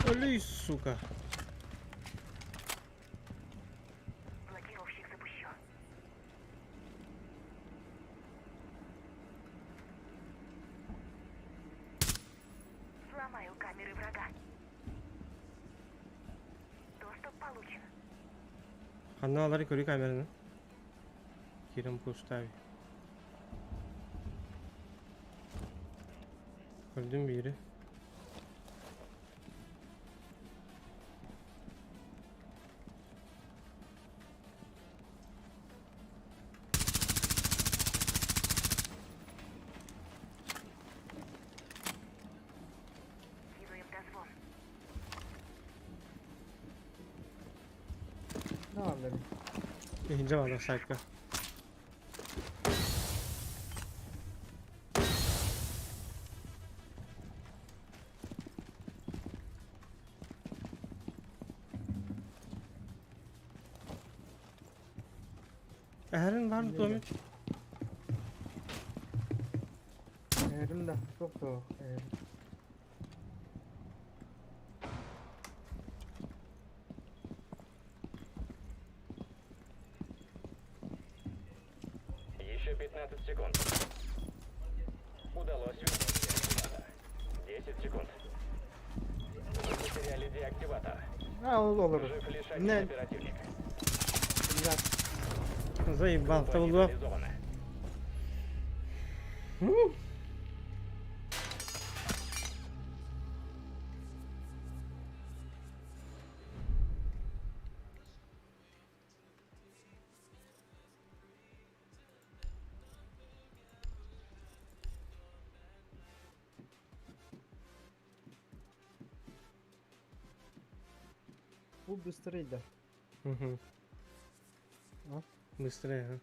Али, сука. Блокировщик запущен. Сломаю камеры врага. Доступ получен. Kanalları görüyor kameranın. Kirim Pustavi. Öldüm bir yeri. Али. İnce var sayfa. Eğerin var mı Ne Tommy? Erim de çok da erim. Еще 15 секунд. Удалось вернуть деактиватор. 10 секунд. Вы потеряли деактиватор. Ha olur. Жив лишь один Не, оперативник. biraz Заебал, Группа то было. нейтрализована. bu bыстрее. Угу. А? Быстрее, а?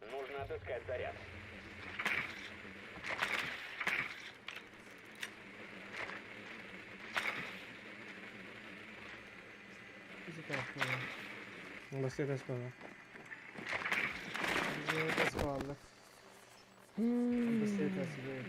Нужно отыскать заряд. Bizi kalkmıyor. Быстрее распала. Bizi de sağlık. Bыстрее tasvir.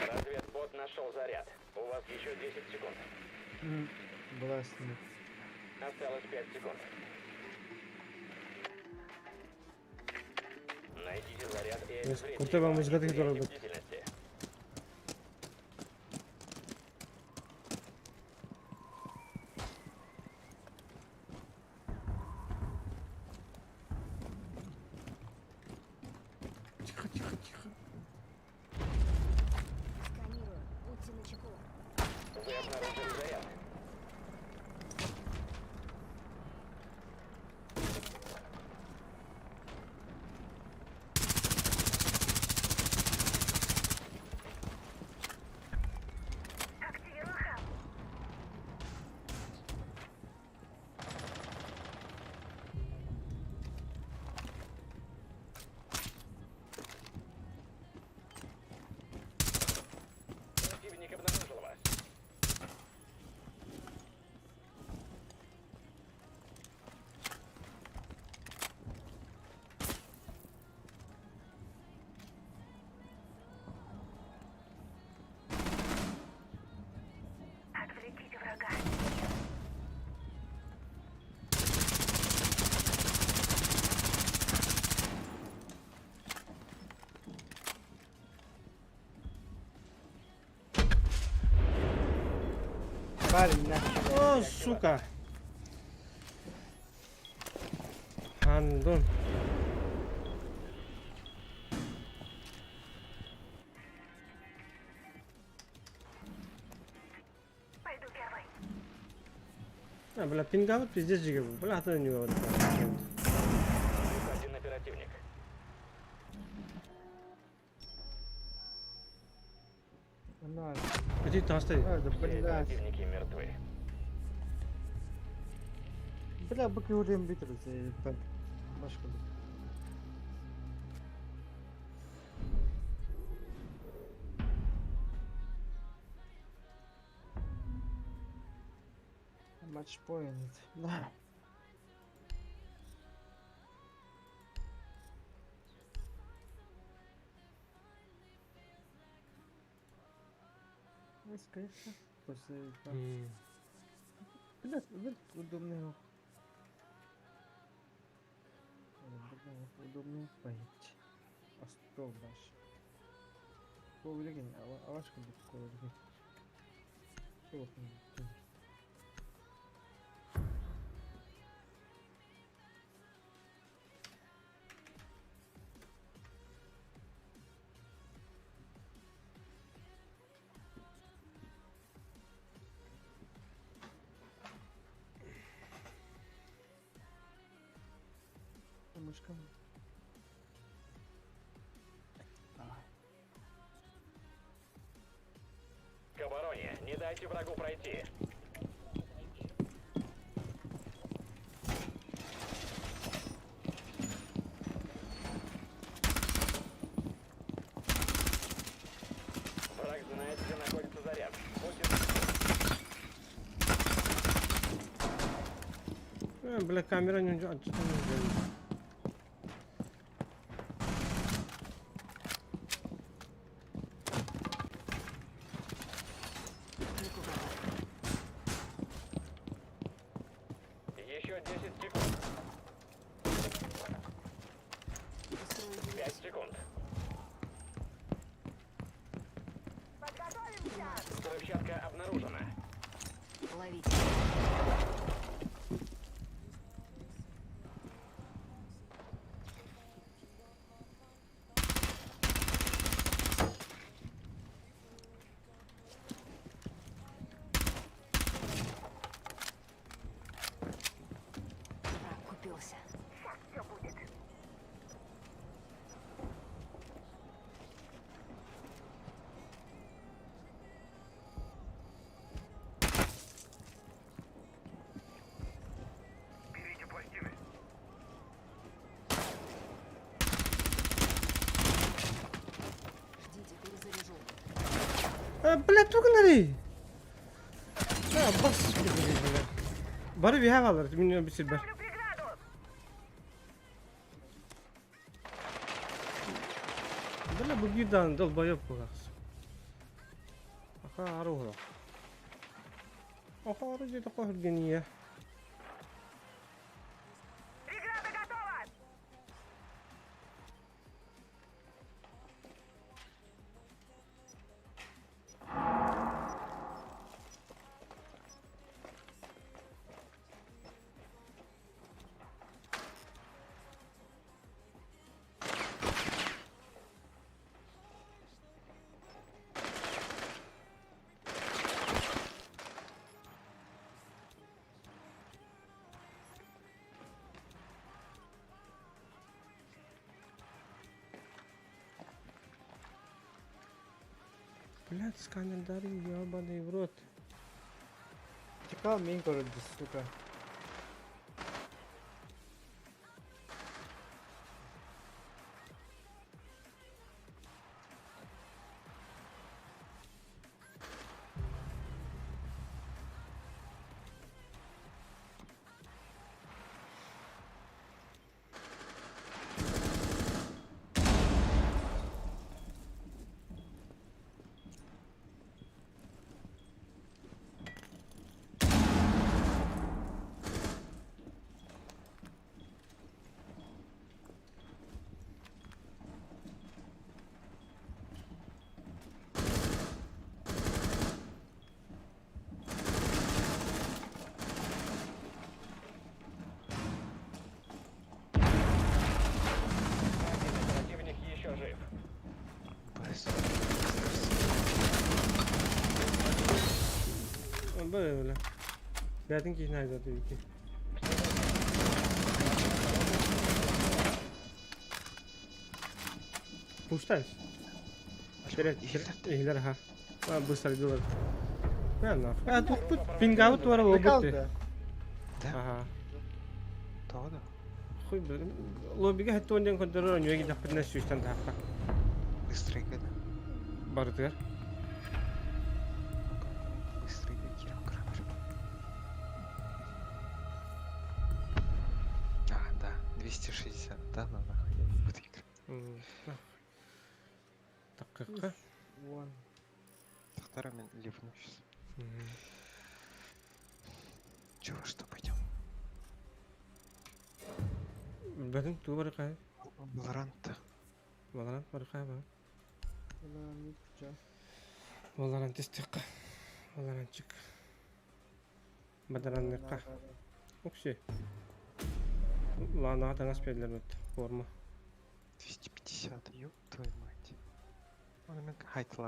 Разведбот нашел заряд. У вас еще 10 секунд. Властный. Осталось 5 секунд. Найдите заряд и обезвредьте куртуга его, музыкаты, не которая теряйте будет. бдительности. Тихо, тихо, тихо. Сканирую. Будьте начеку. Вы обнаружили заряд. Активирую хаб. Противник обнаружил вас. Отвлеките врага. Парень, на. О, сука! Андон. Пойду первой. А, бля, пинговать пиздец джига. Бля, это не вот. Жив один оперативник. Она. Иди там стоит. Да, Все блядь. оперативники мертвы. Бля, баки урем биtirse. Ben. Başka bir. Match point. Да. Конечно. После. Блядь, удобный. Удобно поить. Астол баш. Ковлеген, аваш кылдык ковлеген. Çok iyi. Мышка. К обороне. Не дайте врагу пройти. Враг знает, где находится заряд. Будьте Böyle kameranın önce açtım. Еще 10 секунд. 5 секунд. Взрывчатка обнаружена. Ловите. Враг купился. Сейчас все будет. Берите пластины. Ждите, перезаряжу. Блядь, только надо. Бas. Bari bir hava alır. Bilmiyorum bir silber. Böyle bu birden dol bayıp bu kız. Aha arı olur. Aha arı ciddi kohur geniye. Блядь, сканер дари, ебаный в рот. Чекал мин короче, сука. Противник еще жив. Böyle. Verdin ki nerede tabii ki. Пустаешь? Вперед, ihler ha. Ладно, быстро делать. Понятно. А тут пингаут var o Чекал, bitti. да? Ага. Тағы да. Хуй блин. Лобиге хатта ondan kontrol oynuyor gidip bir nasıl üstten tahta. Быстренько, да? Бардыр. Быстренько кирам кірамір. А, да, 260. Да, ну нахуй, я не буду играть. Так как? Вон. Тахтара мен ливну сейчас. Чего, что пойдем? Бәдін ту бар қай. Valorant. Valorant مرحبا. Ulan ne yapacağım? Valorant استقة. Valorantчик. بدل النقاح. Окши. Ладно, это нас петлер форма. 250, ёб твою мать. Он мен хайтл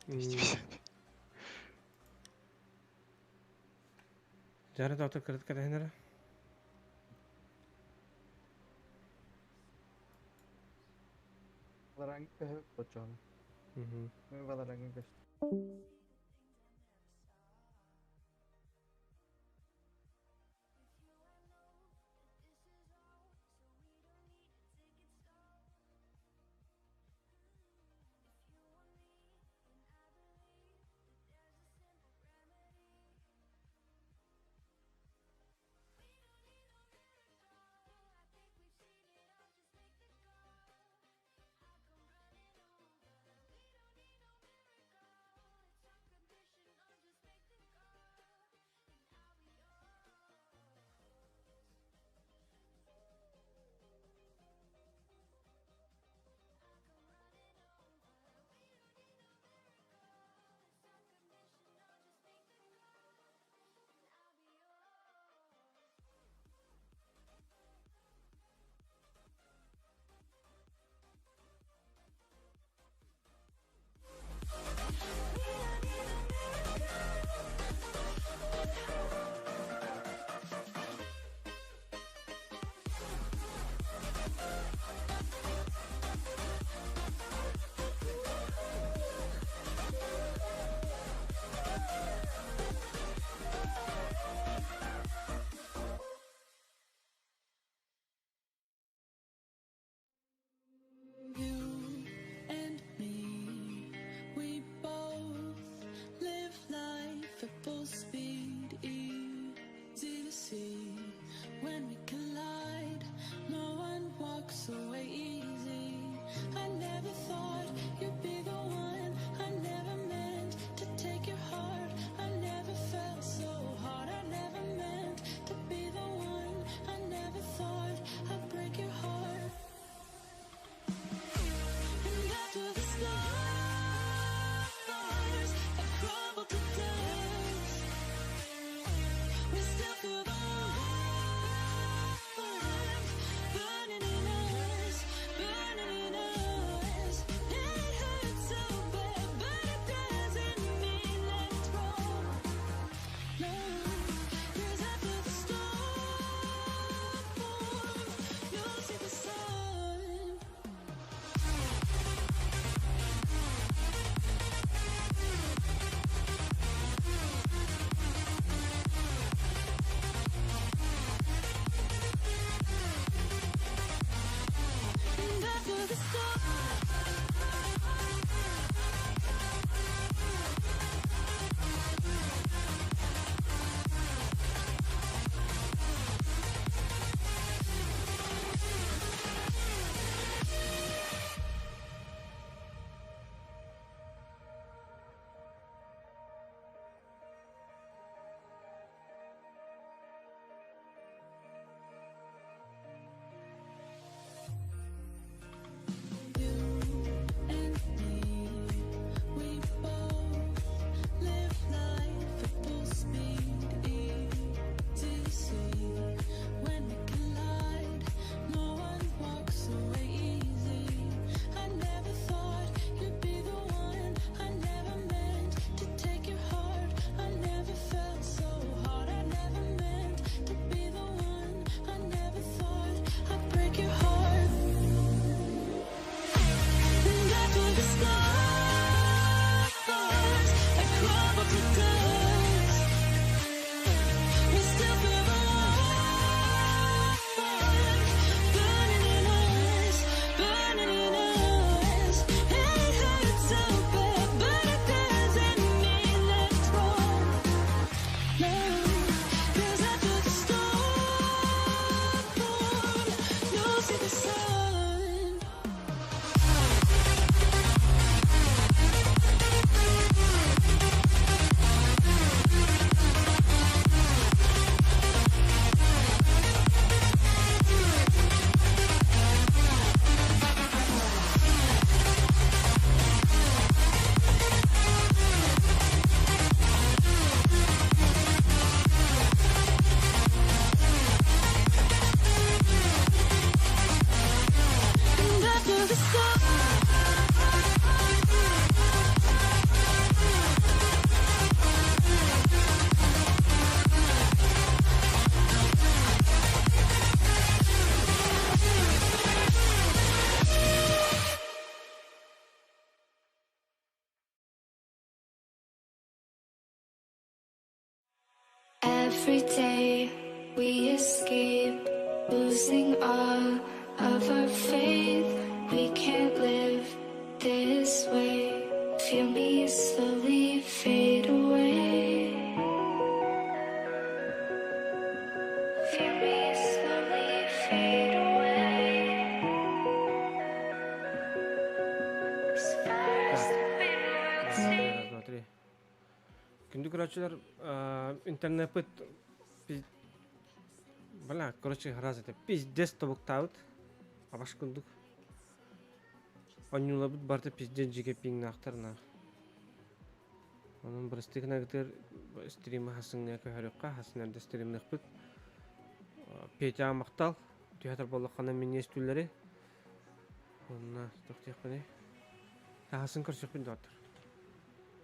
250. Жарат авто кредит кадайнара. Valorant पे है बच्चों मैं Valorant पे Every day we escape, losing all of our faith. We can't live this way. Feel me slowly fade away. Feel me slowly fade away. As far as the middle sea. Күндү көрөчүлөр интернет бала короче раз это пиздец тобуктабыт абаш күндүк онюлабыт барта пиздец жиге пиңнактарна анын бирстигнагытыр стримы хасыңга көрөкка хасынарда стримныкпыт Петя мактал театр боллакана мен эстүллери онна токтойкпени хасын көрсөкпүн доктор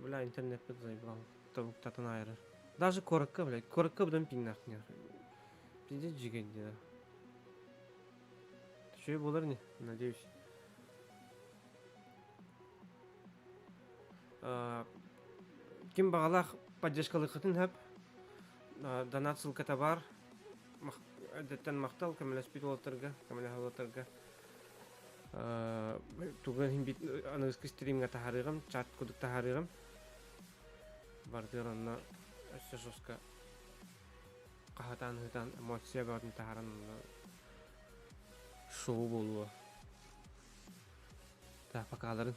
бала интернет зайбал тобуктатын айры даже коракка блядь коракка бдан пиңнактын пиздец жиген да что болар не надеюсь ким багалах поддержкалык хатын хап донат ссылката бар әдеттен мактал камила спитолотарга камила халотарга туган бит анагы стримга тахарыгым чат кодук тахарыгым бардыр онна эсэсоска кахатан хытан эмоция батын тахаран шоу болуа та покаларын